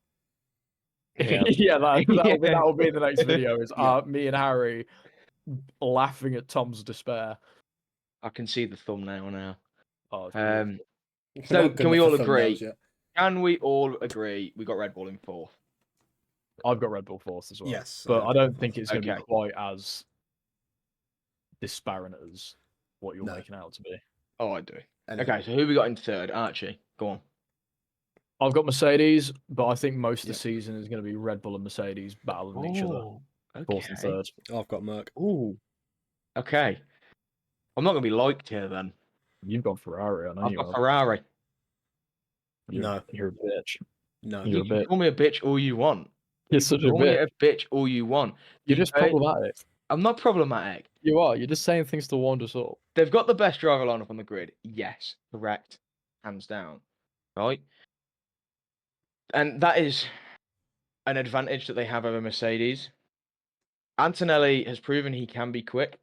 Speaker 2: Yeah, that'll be the next video. Is me and Harry laughing at Tom's despair.
Speaker 3: I can see the thumbnail now.
Speaker 2: Oh, it's
Speaker 3: so can we all agree?
Speaker 1: Yet.
Speaker 3: Can we all agree we got Red Bull in 4th?
Speaker 2: I've got Red Bull 4th as well.
Speaker 1: Yes,
Speaker 2: but I don't think it's going to be quite as disparate as what you're making out to be.
Speaker 3: Oh, I do. Okay, so who we got in 3rd? Archie, go on.
Speaker 2: I've got Mercedes, but I think most of the season is going to be Red Bull and Mercedes battling each other. 4th and 3rd.
Speaker 1: I've got Merc.
Speaker 3: Ooh. Okay. I'm not going to be liked here then.
Speaker 2: You've got Ferrari, I know
Speaker 3: I've
Speaker 2: you
Speaker 3: got
Speaker 2: have.
Speaker 3: Ferrari.
Speaker 1: No.
Speaker 2: You're a bitch.
Speaker 1: No.
Speaker 3: You can call me a bitch all you want.
Speaker 2: You're such a bitch.
Speaker 3: Call me a bitch all you want.
Speaker 2: You're just problematic.
Speaker 3: I'm not problematic.
Speaker 2: You are. You're just saying things to wind us up.
Speaker 3: They've got the best driver lineup on the grid. Yes, correct. Hands down. Right? And that is an advantage that they have over Mercedes. Antonelli has proven he can be quick.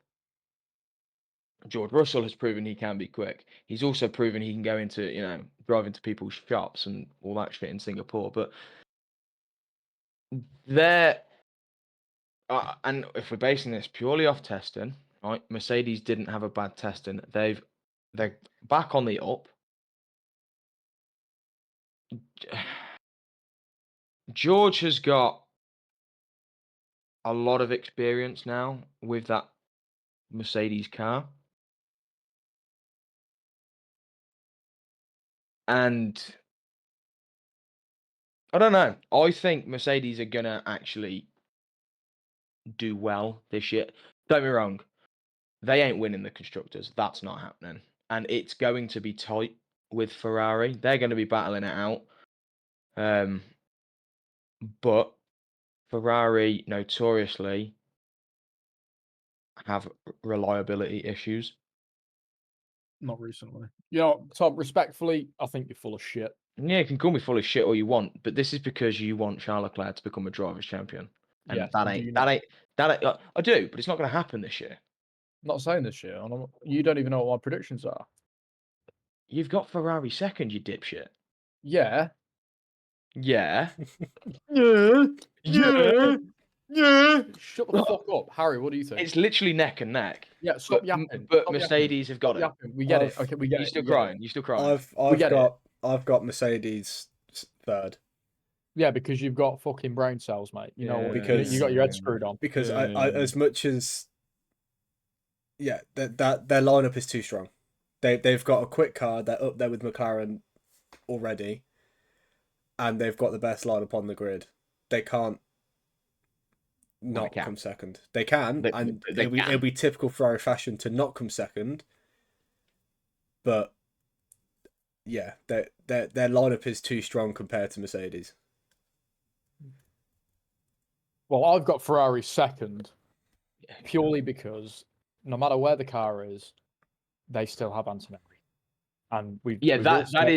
Speaker 3: George Russell has proven he can be quick. He's also proven he can go into, drive into people's shops and all that shit in Singapore. But they're, and if we're basing this purely off testing, right? Mercedes didn't have a bad testing. They're back on the up. George has got a lot of experience now with that Mercedes car. And I don't know. I think Mercedes are going to actually do well this year. Don't be wrong. They ain't winning the constructors. That's not happening. And it's going to be tight with Ferrari. They're going to be battling it out. But Ferrari notoriously have reliability issues.
Speaker 2: Not recently. Tom, respectfully, I think you're full of shit.
Speaker 3: Yeah, you can call me full of shit all you want, but this is because you want Charles Leclerc to become a drivers' champion. And
Speaker 2: yes,
Speaker 3: that ain't. I do, but it's not going to happen this year.
Speaker 2: I'm not saying this year. You don't even know what my predictions are.
Speaker 3: You've got Ferrari second, you dipshit.
Speaker 2: Yeah.
Speaker 3: Yeah.
Speaker 2: Yeah. Shut the fuck up, Harry. What do you think?
Speaker 3: It's literally neck and neck.
Speaker 2: Yeah, stop yapping.
Speaker 3: But Mercedes have got it.
Speaker 2: We get it. Okay, we get it.
Speaker 3: You still crying? You still crying?
Speaker 1: I've got Mercedes 3rd.
Speaker 2: Yeah, because you've got fucking brain cells, mate. You know,
Speaker 1: because
Speaker 2: you got your head screwed on.
Speaker 1: Because I as much as their lineup is too strong. They've got a quick car. They're up there with McLaren already, and they've got the best lineup on the grid. They can't not come second. They can, and it'll be typical Ferrari fashion to not come second. But yeah, their lineup is too strong compared to Mercedes.
Speaker 2: Well, I've got Ferrari second, purely because no matter where the car is, they still have Antonelli, and
Speaker 3: that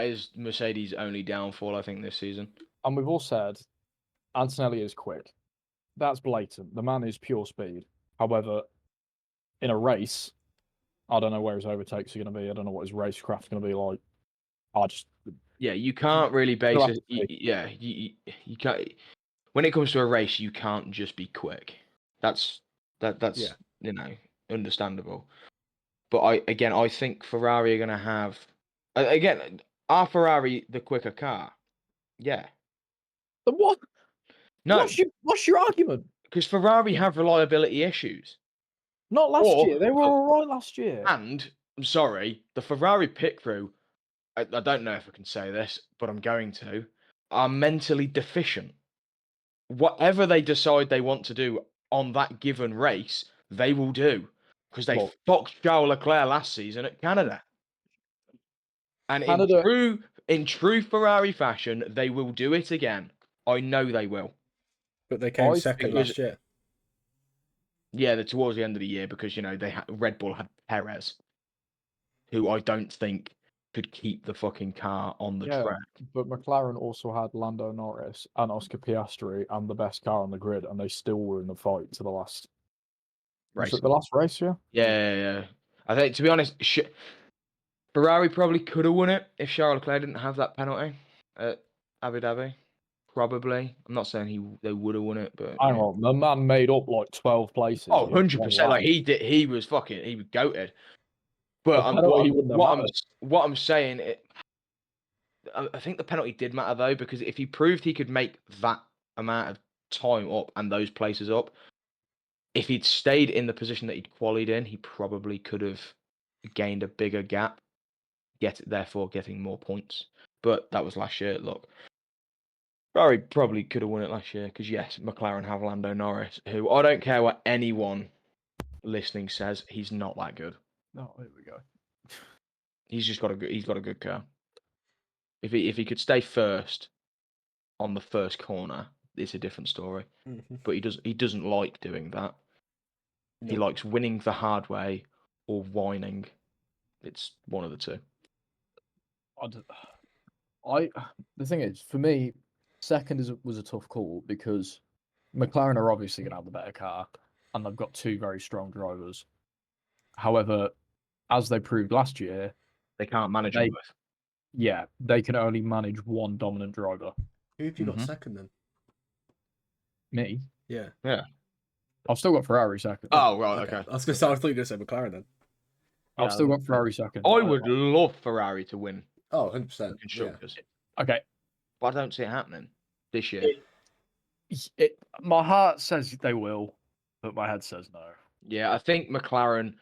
Speaker 3: is Mercedes' only downfall, I think, this season.
Speaker 2: And we've all said Antonelli is quick. That's blatant. The man is pure speed. However, in a race, I don't know where his overtakes are going to be. I don't know what his racecraft's going to be like.
Speaker 3: You can't really base it. You can't. When it comes to a race, you can't just be quick. That's understandable. But I think Ferrari are going to have are Ferrari the quicker car? Yeah.
Speaker 2: Then what?
Speaker 3: No.
Speaker 2: What's your argument?
Speaker 3: Because Ferrari have reliability issues.
Speaker 2: Not last year. They were all right last year.
Speaker 3: And I'm sorry, the Ferrari pit crew, I don't know if I can say this, but I'm going to, are mentally deficient. Whatever they decide they want to do on that given race, they will do. Because they fucked Charles Leclerc last season at Canada. And in true Ferrari fashion, they will do it again. I know they will.
Speaker 1: But they came second last year.
Speaker 3: Yeah, towards the end of the year because Red Bull had Perez, who I don't think could keep the fucking car on the track.
Speaker 2: But McLaren also had Lando Norris and Oscar Piastri and the best car on the grid, and they still were in the fight to the last race. Was it the last race? Yeah.
Speaker 3: Yeah. I think, to be honest, Ferrari probably could have won it if Charles Leclerc didn't have that penalty at Abu Dhabi. Probably. I'm not saying they would have won it, but
Speaker 2: Hang on, the man made up like 12 places.
Speaker 3: Oh,
Speaker 2: in one
Speaker 3: 100%. Like
Speaker 2: lap.
Speaker 3: he was goated. But
Speaker 2: The penalty wouldn't have mattered.
Speaker 3: what I'm saying, I think the penalty did matter though, because if he proved he could make that amount of time up and those places up, if he'd stayed in the position that he'd qualied in, he probably could have gained a bigger gap, therefore getting more points. But that was last year. Look, Ferrari probably could have won it last year because yes, McLaren have Lando Norris, who I don't care what anyone listening says, he's not that good.
Speaker 2: Oh, here we go.
Speaker 3: He's got a good car. If he could stay first on the first corner, it's a different story.
Speaker 1: Mm-hmm.
Speaker 3: But he doesn't like doing that.
Speaker 1: No.
Speaker 3: He likes winning the hard way or whining. It's one of the two.
Speaker 2: The thing is, for me, second was a tough call because McLaren are obviously going to have the better car, and they've got two very strong drivers. However, as they proved last year,
Speaker 3: they can't manage them both.
Speaker 2: Yeah, they can only manage one dominant driver.
Speaker 1: Who have you got second then?
Speaker 2: Me?
Speaker 1: Yeah.
Speaker 3: Yeah.
Speaker 2: I've still got Ferrari second.
Speaker 3: Oh, right, okay.
Speaker 1: I was going to say, I thought you were going to say McLaren then.
Speaker 2: I've still got Ferrari second.
Speaker 3: I would love Ferrari to win.
Speaker 1: Oh, 100%.
Speaker 3: Constructors.
Speaker 2: Yeah. Okay.
Speaker 3: But I don't see it happening this year.
Speaker 2: My heart says they will, but my head says no.
Speaker 3: Yeah, I think McLaren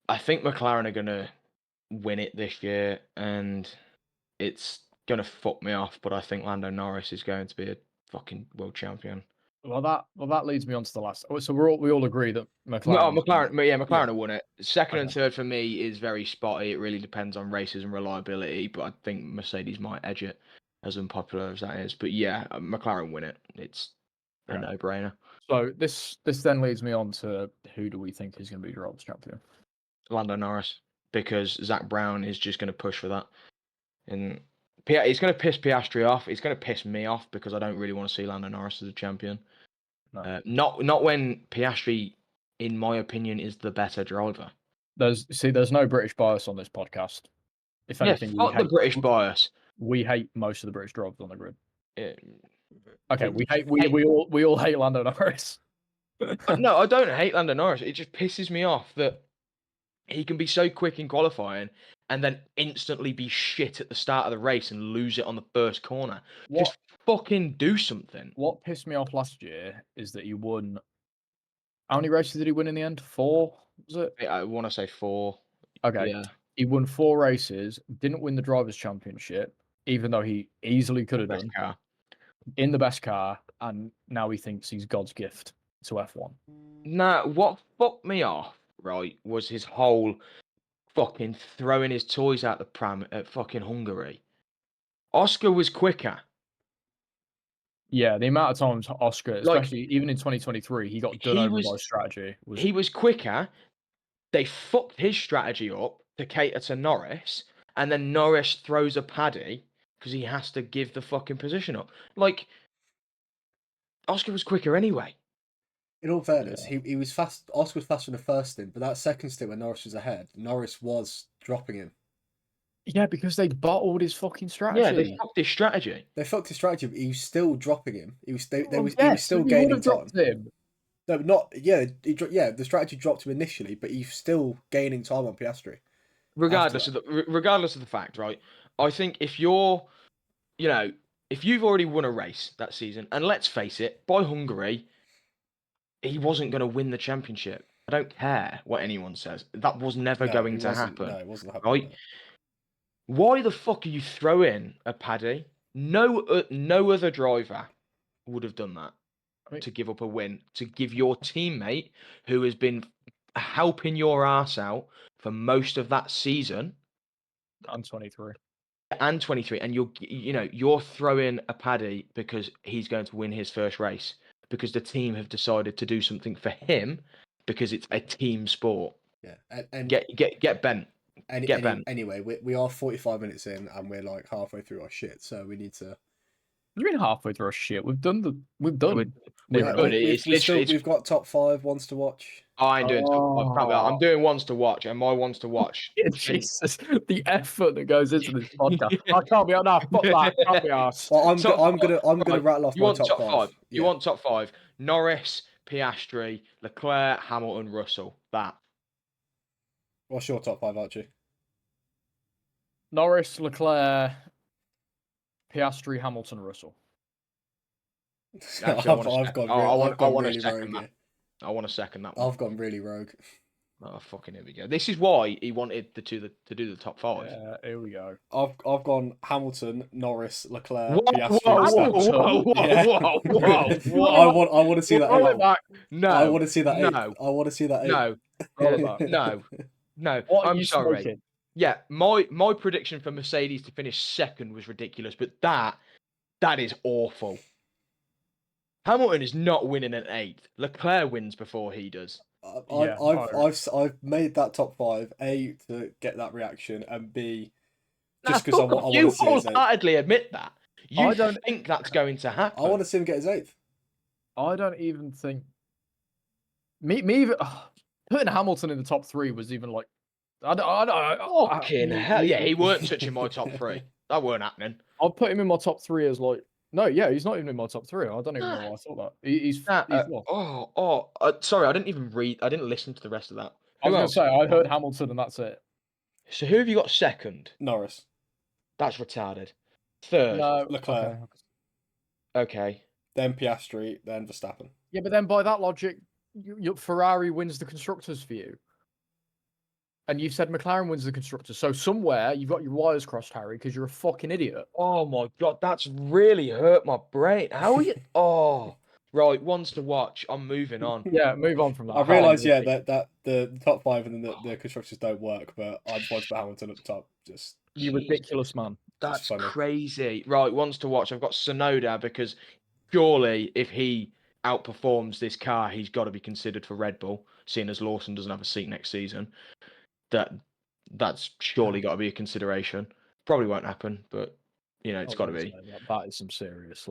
Speaker 3: are going to win it this year, and it's going to fuck me off, but I think Lando Norris is going to be a fucking world champion.
Speaker 2: Well, that leads me on to the last. So we all agree that McLaren.
Speaker 3: No, McLaren have won it. Second and third for me is very spotty. It really depends on races and reliability, but I think Mercedes might edge it, as unpopular as that is. But yeah, McLaren win it. It's a no-brainer.
Speaker 2: So this then leads me on to who do we think is going to be drivers' champion?
Speaker 3: Lando Norris, because Zach Brown is just going to push for that, and it's going to piss Piastri off. It's going to piss me off because I don't really want to see Lando Norris as a champion. No. Not when Piastri, in my opinion, is the better driver.
Speaker 2: There's no British bias on this podcast. If anything,
Speaker 3: fuck the British bias.
Speaker 2: We hate most of the British drivers on the grid.
Speaker 3: Yeah.
Speaker 2: Okay, we all hate Lando Norris.
Speaker 3: No, I don't hate Lando Norris. It just pisses me off that he can be so quick in qualifying and then instantly be shit at the start of the race and lose it on the first corner. Just fucking do something.
Speaker 2: What pissed me off last year is that he won. How many races did he win in the end? 4, was it?
Speaker 3: I want to say 4.
Speaker 2: Okay. Yeah. He won 4 races, didn't win the Drivers' Championship, even though he easily could have done.
Speaker 3: Car.
Speaker 2: In the best car, and now he thinks he's God's gift to F1.
Speaker 3: Nah, what fucked me off, right, was his whole fucking throwing his toys out the pram at fucking Hungary. Oscar was quicker.
Speaker 2: Yeah, the amount of times Oscar, especially even in 2023, he got done over by strategy.
Speaker 3: He was quicker. They fucked his strategy up to cater to Norris, and then Norris throws a paddy because he has to give the fucking position up. Like, Oscar was quicker anyway.
Speaker 1: In all fairness, he was fast. Oscar was faster in the first stint, but that second stint when Norris was ahead, Norris was dropping him.
Speaker 2: Yeah, because they bottled his fucking strategy.
Speaker 3: Yeah, they fucked his strategy.
Speaker 1: They fucked his strategy, but he was still dropping him. He was still gaining time.
Speaker 2: Him.
Speaker 1: No, not the strategy dropped him initially, but he's still gaining time on Piastri.
Speaker 3: Regardless of the fact, right? I think if you've already won a race that season, and let's face it, by Hungary, he wasn't going to win the championship. I don't care what anyone says. That was never going to happen.
Speaker 1: No, it wasn't happening.
Speaker 3: Right? Why the fuck are you throwing a paddy? No other driver would have done that to give up a win, to give your teammate, who has been helping your ass out for most of that season.
Speaker 2: And 23.
Speaker 3: And you're throwing a paddy because he's going to win his first race, because the team have decided to do something for him because it's a team sport.
Speaker 1: Yeah, and
Speaker 3: get bent.
Speaker 1: Anyway, we are 45 minutes in and we're like halfway through our shit, so we need to
Speaker 2: You mean halfway through our shit? We've done.
Speaker 3: We're
Speaker 2: near
Speaker 3: good.
Speaker 2: enough.
Speaker 1: We've got top 5 ones to watch.
Speaker 3: I ain't doing top 5. I'm doing ones to watch, and my ones to watch.
Speaker 2: Yeah, Jesus, the effort that goes into this podcast. I can't be on that. Fuck that. Can't be arsed.
Speaker 1: Well, I'm
Speaker 3: Top
Speaker 1: gonna
Speaker 3: five.
Speaker 1: rattle off
Speaker 3: You
Speaker 1: my
Speaker 3: want
Speaker 1: top
Speaker 3: top
Speaker 1: 5.
Speaker 3: five? You
Speaker 1: Yeah.
Speaker 3: want top 5? Norris, Piastri, Leclerc, Hamilton, Russell. That.
Speaker 1: What's your top 5, Archie?
Speaker 2: Norris, Leclerc, Piastri, Hamilton, Russell.
Speaker 3: Actually,
Speaker 1: I've gone really rogue here.
Speaker 3: I want to second that one.
Speaker 1: I've gone really rogue.
Speaker 3: Oh, fucking here we go. This is why he wanted to do the top 5.
Speaker 2: Yeah, here we go.
Speaker 1: I've gone Hamilton, Norris, Leclerc,
Speaker 3: Whoa,
Speaker 1: Piastri,
Speaker 3: whoa,
Speaker 1: Verstappen.
Speaker 3: whoa.
Speaker 1: I want to see that.
Speaker 2: Roll it back.
Speaker 3: No.
Speaker 1: I want to see that.
Speaker 3: No.
Speaker 1: I want to see that.
Speaker 3: No.
Speaker 2: Roll it back.
Speaker 3: No.
Speaker 2: What are
Speaker 3: I'm
Speaker 2: you
Speaker 3: sorry.
Speaker 2: smoking?
Speaker 3: Yeah, my prediction for Mercedes to finish second was ridiculous, but that is awful. Hamilton is not winning an 8th. Leclerc wins before he does.
Speaker 1: I've made that top 5, A, to get that reaction, and B, just because I want to see his 8th.
Speaker 3: You wholeheartedly admit that. You don't think that's going to happen.
Speaker 1: I want to see him get his 8th.
Speaker 2: I don't even think me even putting Hamilton in the top 3 was even like
Speaker 3: fucking hell. Yeah, he weren't touching my top 3. That weren't happening.
Speaker 2: I'll put him in my top 3 as like no, yeah, he's not even in my top 3. I don't even know why I thought that. He's
Speaker 3: sorry, I didn't listen to the rest of that.
Speaker 2: I was going to say, I heard Hamilton and that's it.
Speaker 3: So who have you got second?
Speaker 1: Norris.
Speaker 3: That's retarded. Third?
Speaker 2: No,
Speaker 1: Leclerc.
Speaker 3: Okay.
Speaker 1: Then Piastri, then Verstappen.
Speaker 2: Yeah, but then by that logic, Ferrari wins the Constructors for you. And you've said McLaren wins the Constructors. So somewhere you've got your wires crossed, Harry, because you're a fucking idiot.
Speaker 3: Oh my God, that's really hurt my brain. How are you? Oh, right, ones to watch. I'm moving on.
Speaker 2: Yeah, move on from that.
Speaker 1: I realise, that the top 5 and then the Constructors don't work, but I just want to put Hamilton at the top. Just
Speaker 2: you ridiculous man.
Speaker 3: That's crazy. Right, ones to watch. I've got Tsunoda because surely if he outperforms this car, he's got to be considered for Red Bull, seeing as Lawson doesn't have a seat next season. That's surely got to be a consideration. Probably won't happen, but it's got to be.
Speaker 2: That is some serious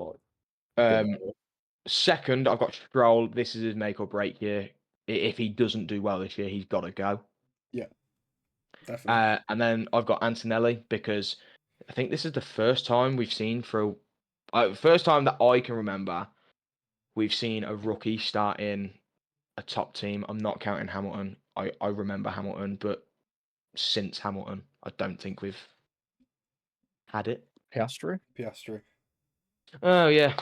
Speaker 3: Second, I've got Stroll. This is his make or break year. If he doesn't do well this year, he's got to go.
Speaker 1: Yeah, definitely.
Speaker 3: And then I've got Antonelli because I think this is the first time we've seen first time that I can remember we've seen a rookie start in a top team. I'm not counting Hamilton. I remember Hamilton, but since Hamilton, I don't think we've had it.
Speaker 2: Piastri.
Speaker 3: Oh yeah.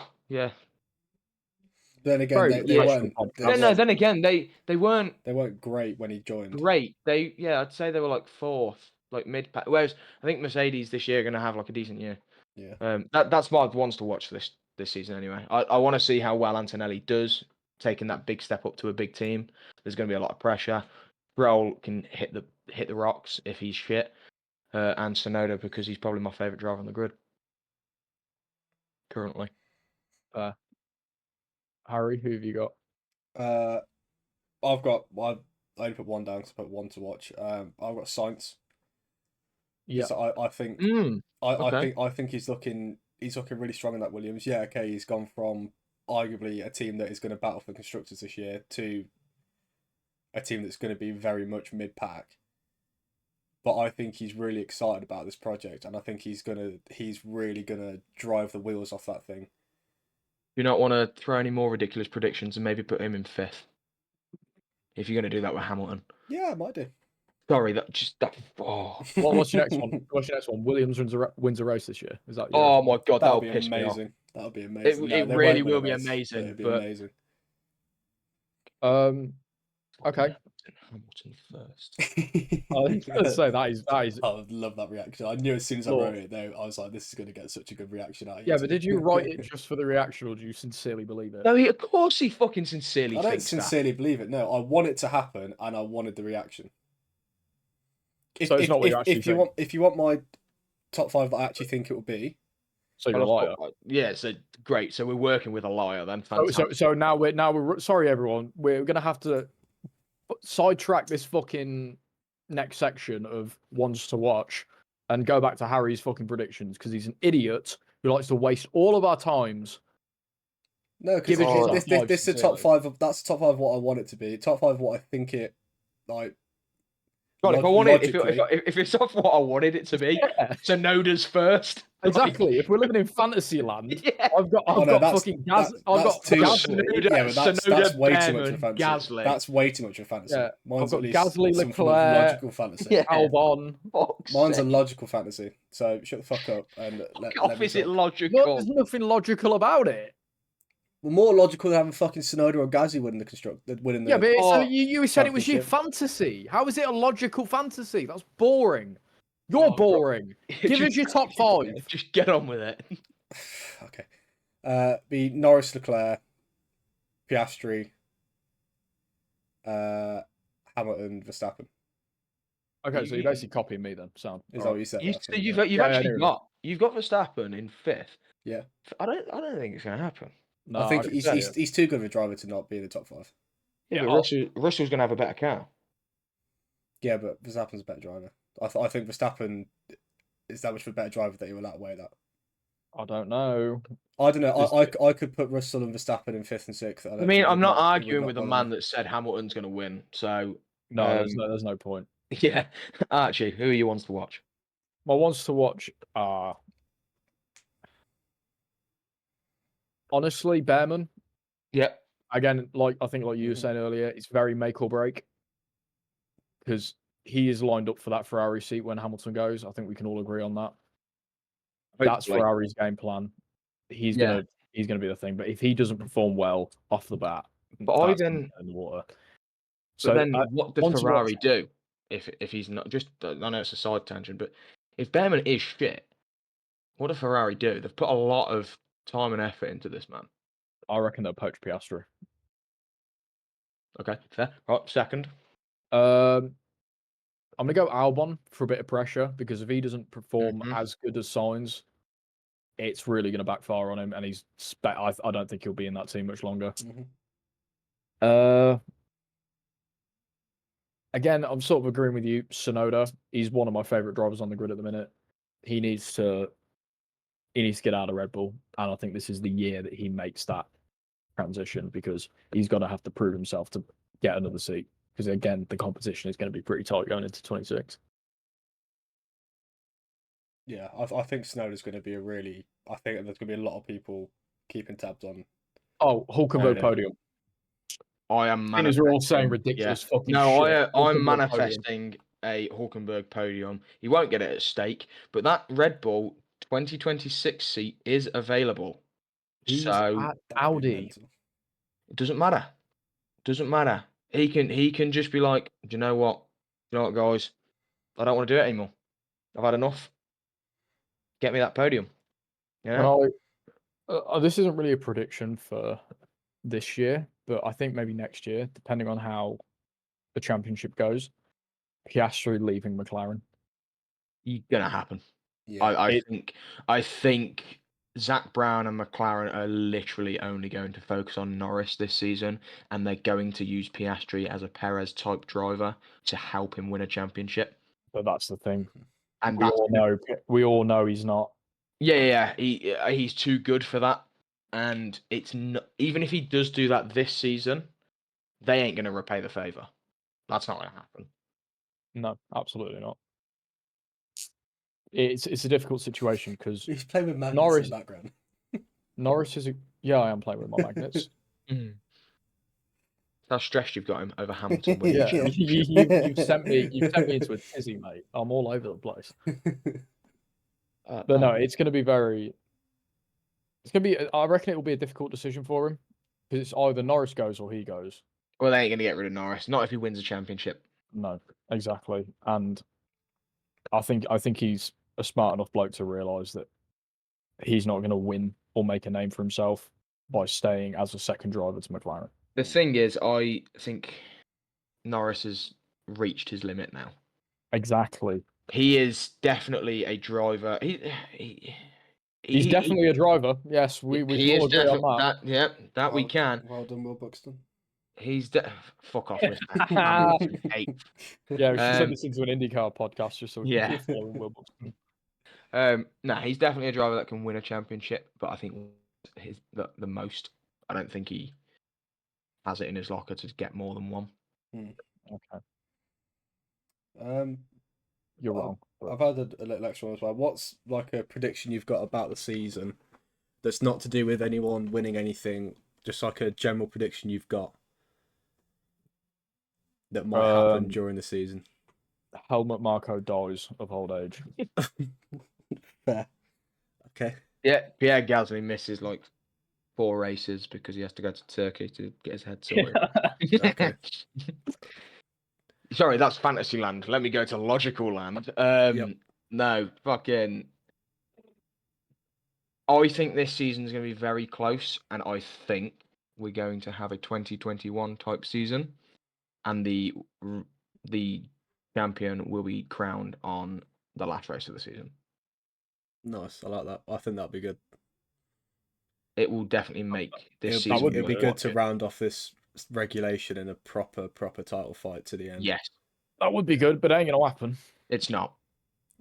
Speaker 1: Then again, they weren't.
Speaker 3: Then again, they weren't.
Speaker 1: They weren't great when he joined.
Speaker 3: Great. I'd say they were like 4th, like mid pack. Whereas I think Mercedes this year are going to have like a decent year.
Speaker 1: Yeah.
Speaker 3: That's my ones to watch this season anyway. I want to see how well Antonelli does, taking that big step up to a big team. There's going to be a lot of pressure. Stroll can hit the rocks if he's shit, and Tsunoda because he's probably my favourite driver on the grid currently.
Speaker 2: Harry, who have you got?
Speaker 1: I only put one down because I put one to watch. I've got Sainz.
Speaker 2: Yeah,
Speaker 1: I think I think he's looking really strong in that Williams. Yeah, okay, he's gone from arguably a team that is going to battle for constructors this year to a team that's going to be very much mid-pack. But I think he's really excited about this project, and I think he's really gonna drive the wheels off that thing.
Speaker 3: Do you not want to throw any more ridiculous predictions and maybe put him in 5th? If you're going to do that with Hamilton.
Speaker 1: Yeah, I might do.
Speaker 3: Sorry, that. Oh.
Speaker 2: What's your next one? Williams wins a race this year. Is that?
Speaker 3: Oh my God, that'll
Speaker 1: be
Speaker 3: piss
Speaker 1: amazing.
Speaker 3: Me off.
Speaker 1: That'll be amazing.
Speaker 3: It really will be amazing.
Speaker 1: It'll be amazing.
Speaker 2: Okay.
Speaker 3: Hamilton first.
Speaker 2: I was going to say that is.
Speaker 1: I love that reaction. I knew as soon as I wrote it, though, I was like, "This is going to get such a good reaction out of you."
Speaker 2: Yeah, but did you write it just for the reaction, or do you sincerely believe it?
Speaker 3: No, of course he fucking sincerely.
Speaker 1: I don't sincerely believe it. No, I want it to happen, and I wanted the reaction.
Speaker 2: So it's not what you actually think.
Speaker 1: If you want my top 5 that I actually think it will be.
Speaker 2: So you're a liar.
Speaker 3: Yeah, so great. So we're working with a liar then. Fantastic.
Speaker 2: So now we're sorry everyone. We're gonna have to sidetrack this fucking next section of ones to watch and go back to Harry's fucking predictions because he's an idiot who likes to waste all of our times.
Speaker 1: No, because this is a top 5. That's the top 5 of what I want it to be. Top 5 of what I think it like.
Speaker 3: God, if it's off what I wanted it to be, Sonoda's first.
Speaker 2: Exactly. If we're living in fantasy land, I've got fucking Gasly. I've got
Speaker 1: Gasly. Yeah, but that's way too much of a fantasy.
Speaker 3: Gasly.
Speaker 1: That's way too much of a fantasy.
Speaker 2: Yeah,
Speaker 1: mine's
Speaker 2: I've got
Speaker 1: at least
Speaker 2: Gasly,
Speaker 1: some form of logical fantasy.
Speaker 2: Albon.
Speaker 1: Mine's a logical fantasy. So shut the fuck up and let me
Speaker 3: is it
Speaker 1: talk.
Speaker 3: logical?
Speaker 2: No, there's nothing logical about it.
Speaker 1: Well, more logical than having fucking Tsunoda or Gasly winning the
Speaker 2: but so you said it was your fantasy. How is it a logical fantasy? That's boring. You're boring. Give us your top 5.
Speaker 3: Just get on with it.
Speaker 1: Okay. Be Norris, Leclerc, Piastri, Hamilton, Verstappen.
Speaker 2: Okay, so you're basically copying me then, Sam.
Speaker 1: Is that what you said?
Speaker 3: You've actually got Verstappen in 5th.
Speaker 1: Yeah.
Speaker 3: I don't think it's going to happen.
Speaker 1: No, I think he's too good of a driver to not be in the top 5.
Speaker 3: Yeah, but Russell's going to have a better car.
Speaker 1: Yeah, but Verstappen's a better driver. I think Verstappen is that much of a better driver that he will outweigh that.
Speaker 2: I don't know.
Speaker 1: I don't know. I could put Russell and Verstappen in 5th and 6th.
Speaker 3: I mean, I'm not arguing with a man that said Hamilton's going to win. So
Speaker 2: no, there's no point.
Speaker 3: Yeah, Archie, who are you wants to watch?
Speaker 2: My wants to watch are honestly Behrman.
Speaker 3: Yeah.
Speaker 2: Again, I think you were saying earlier, it's very make or break because he is lined up for that Ferrari seat when Hamilton goes. I think we can all agree on that. That's Ferrari's game plan. He's gonna be the thing. But if he doesn't perform well off the bat,
Speaker 3: but
Speaker 2: in the water.
Speaker 3: So then, what does Ferrari do if he's not? Just I know it's a side tangent, but if Behrman is shit, what does Ferrari do? They've put a lot of time and effort into this man.
Speaker 2: I reckon they'll poach Piastri.
Speaker 3: Okay, fair. Right, second.
Speaker 2: I'm gonna go Albon for a bit of pressure because if he doesn't perform as good as Sainz, it's really gonna backfire on him, and I don't think he'll be in that team much longer. Again, I'm sort of agreeing with you, Tsunoda. He's one of my favorite drivers on the grid at the minute. He needs to get out of Red Bull, and I think this is the year that he makes that transition because he's going to have to prove himself to get another seat. Because again, the competition is going to be pretty tight going into 26.
Speaker 1: Yeah, I think Tsunoda's going to be I think there's going to be a lot of people keeping tabs on.
Speaker 2: Oh, Hulkenberg podium.
Speaker 3: I am manifesting.
Speaker 2: We're all saying ridiculous fucking shit.
Speaker 3: I'm manifesting a Hulkenberg podium. He won't get it at stake, but that Red Bull 2026 seat is available.
Speaker 2: He's at Audi.
Speaker 3: It doesn't matter. He can just be like, do you know what? Guys? I don't want to do it anymore. I've had enough. Get me that podium. Yeah.
Speaker 2: This isn't really a prediction for this year, but I think maybe next year, depending on how the championship goes, Piastri leaving McLaren.
Speaker 3: Gonna happen. Yeah. I think Zach Brown and McLaren are literally only going to focus on Norris this season, and they're going to use Piastri as a Perez type driver to help him win a championship.
Speaker 2: But that's the thing, and we all know he's not.
Speaker 3: Yeah, he's too good for that, and it's not, even if he does do that this season, they ain't going to repay the favor. That's not going to happen.
Speaker 2: No, absolutely not. It's a difficult situation because
Speaker 1: he's playing with magnets in the background.
Speaker 2: Norris is I am playing with my magnets.
Speaker 3: How stressed you've got him over Hamilton.
Speaker 2: You've sent me into a tizzy, mate. I'm all over the place. But no, it's going to be I reckon it will be a difficult decision for him because it's either Norris goes or he goes.
Speaker 3: Well, they ain't going to get rid of Norris. Not if he wins a championship.
Speaker 2: No, exactly. And I think he's a smart enough bloke to realise that he's not going to win or make a name for himself by staying as a second driver to McLaren.
Speaker 3: The thing is, I think Norris has reached his limit now.
Speaker 2: Exactly.
Speaker 3: He is definitely a driver.
Speaker 2: He's definitely a driver. Yes, we can all agree on
Speaker 3: that. We can.
Speaker 1: Well done, Will Buxton.
Speaker 3: He's fuck off.
Speaker 2: Yeah, we should send this into an IndyCar podcast just so we can keep following Will Buxton.
Speaker 3: No, he's definitely a driver that can win a championship, but I think the most. I don't think he has it in his locker to get more than one.
Speaker 2: Okay.
Speaker 1: Um,
Speaker 2: You're wrong. But...
Speaker 1: I've had a little extra one as well. What's like a prediction you've got about the season that's not to do with anyone winning anything, just like a general prediction you've got that might happen during the season?
Speaker 2: Helmut Marko dies of old age.
Speaker 1: Fair. Okay.
Speaker 3: Yeah, Pierre Gasly misses like 4 races because he has to go to Turkey to get his head sorted.
Speaker 1: Okay.
Speaker 3: Sorry, that's fantasy land. Let me go to logical land.
Speaker 1: Yep.
Speaker 3: No, fucking. I think this season's going to be very close, and I think we're going to have a 2021 type season, and the champion will be crowned on the last race of the season.
Speaker 1: Nice. I like that. I think that'd be good.
Speaker 3: It will definitely make this season.
Speaker 1: It'd be good to round off this regulation in a proper title fight to the end.
Speaker 3: Yes,
Speaker 2: that would be good, but it ain't gonna happen.
Speaker 3: It's not.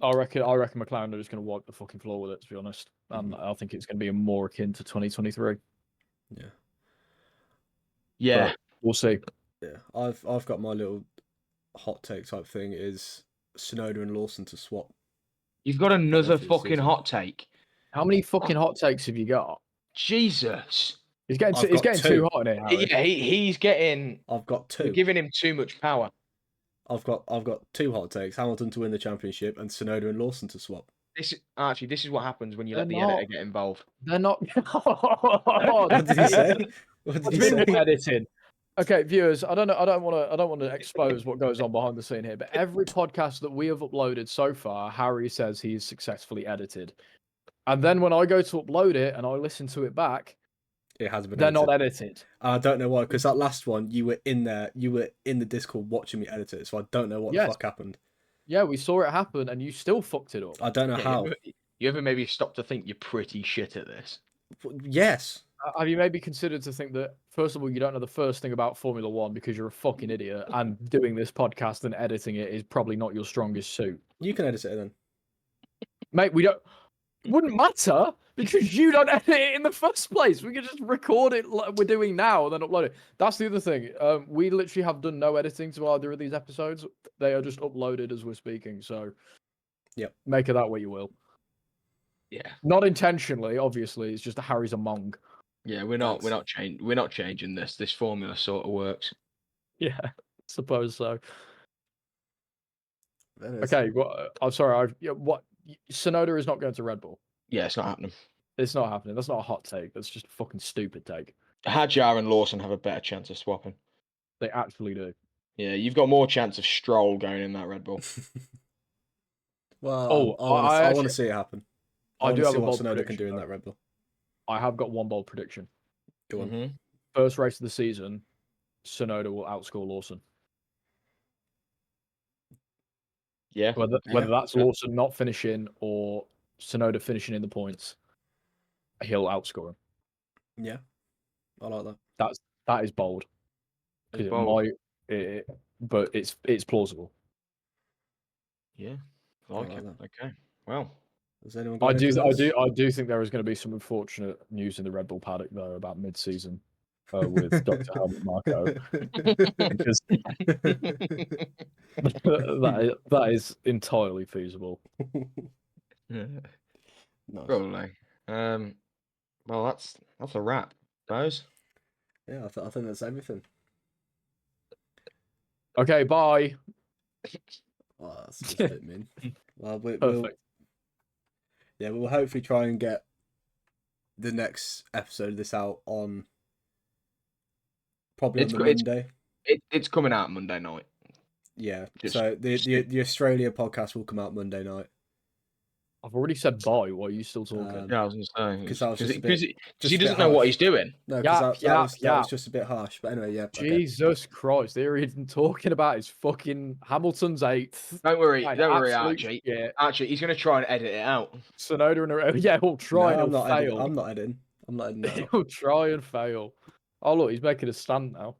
Speaker 2: I reckon McLaren are just gonna wipe the fucking floor with it. To be honest, and I think it's gonna be more akin to 2023.
Speaker 3: Yeah,
Speaker 2: but we'll see.
Speaker 1: Yeah, I've got my little hot take type thing is Tsunoda and Lawson to swap.
Speaker 3: You've got another fucking hot take.
Speaker 2: How many fucking hot takes have you got?
Speaker 3: Jesus.
Speaker 2: He's getting too hot in here.
Speaker 3: Yeah, he's getting.
Speaker 1: I've got 2.
Speaker 3: You're giving him too much power.
Speaker 1: I've got 2 hot takes: Hamilton to win the championship and Tsunoda and Lawson to swap.
Speaker 3: This is what happens when you let the editor get involved.
Speaker 2: They're not.
Speaker 1: What did he say? What did he say?
Speaker 2: Editing. Okay, viewers, I don't want to expose what goes on behind the scene here, but every podcast that we have uploaded so far, Harry says he is successfully edited. And then when I go to upload it and I listen to it back,
Speaker 1: it hasn't been.
Speaker 2: They're not edited.
Speaker 1: I don't know why, because that last one you were in there, you were in the Discord watching me edit it, so I don't know what the fuck happened.
Speaker 2: Yeah, we saw it happen, and you still fucked it up.
Speaker 1: I don't know how.
Speaker 3: You ever maybe stop to think you're pretty shit at this?
Speaker 1: Yes.
Speaker 2: Have you maybe considered to think that, first of all, you don't know the first thing about Formula One because you're a fucking idiot, and doing this podcast and editing it is probably not your strongest suit?
Speaker 1: You can edit it then.
Speaker 2: Mate, wouldn't matter because you don't edit it in the first place. We could just record it like we're doing now and then upload it. That's the other thing. We literally have done no editing to either of these episodes. They are just uploaded as we're speaking. So,
Speaker 1: yep,
Speaker 2: make of that what you will.
Speaker 3: Yeah,
Speaker 2: not intentionally. Obviously, it's just a Harry's among.
Speaker 3: Yeah, we're not changing this. This formula sort of works.
Speaker 2: Yeah, suppose so. Okay, well, I'm sorry. What Tsunoda is not going to Red Bull.
Speaker 3: Yeah, it's not happening.
Speaker 2: It's not happening. That's not a hot take. That's just a fucking stupid take.
Speaker 3: Hadjar and Lawson have a better chance of swapping.
Speaker 2: They actually do.
Speaker 3: Yeah, you've got more chance of Stroll going in that Red Bull.
Speaker 1: Well, I want to see it happen. I do have a bold prediction. Can do in that Red Bull.
Speaker 2: I have got one bold prediction.
Speaker 1: Go on.
Speaker 3: Mm-hmm.
Speaker 2: First race of the season, Tsunoda will outscore Lawson.
Speaker 3: Yeah.
Speaker 2: Whether that's Lawson not finishing or Tsunoda finishing in the points, he'll outscore him.
Speaker 1: Yeah, I like that.
Speaker 2: That is bold.
Speaker 3: It's bold.
Speaker 2: But it's plausible.
Speaker 3: Yeah, I like it. That. Okay, well.
Speaker 1: Does anyone
Speaker 2: I do think there is going to be some unfortunate news in the Red Bull paddock though about mid-season with Dr. Helmut Marko because that is entirely feasible.
Speaker 3: Nice. Probably. Well, that's a wrap, guys.
Speaker 1: Yeah, I think that's everything.
Speaker 2: Okay, bye.
Speaker 1: Oh, that's just a bit mean. Well, we'll hopefully try and get the next episode of this out on probably on the Monday.
Speaker 3: It's coming out Monday night.
Speaker 1: Yeah. So the Australia podcast will come out Monday night.
Speaker 2: I've already said bye. Why are you still talking?
Speaker 3: Yeah, I was going to say
Speaker 1: because
Speaker 3: he doesn't know what he's doing.
Speaker 1: No, because that was just a bit harsh. But anyway, yeah.
Speaker 2: Jesus Christ, they're even talking about his fucking Hamilton's 8th.
Speaker 3: Don't worry, Archie. Yeah. Archie, he's going to try and edit it out.
Speaker 2: Tsunoda he'll try and fail.
Speaker 1: I'm not editing.
Speaker 2: He'll try and fail. Oh look, he's making a stand now.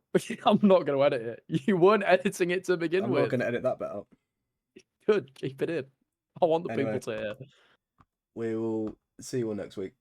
Speaker 2: I'm not going to edit it. You weren't editing it to begin with.
Speaker 1: I'm not going to edit that bit out.
Speaker 2: Good, keep it in. I want the people to hear.
Speaker 1: We will see you all next week.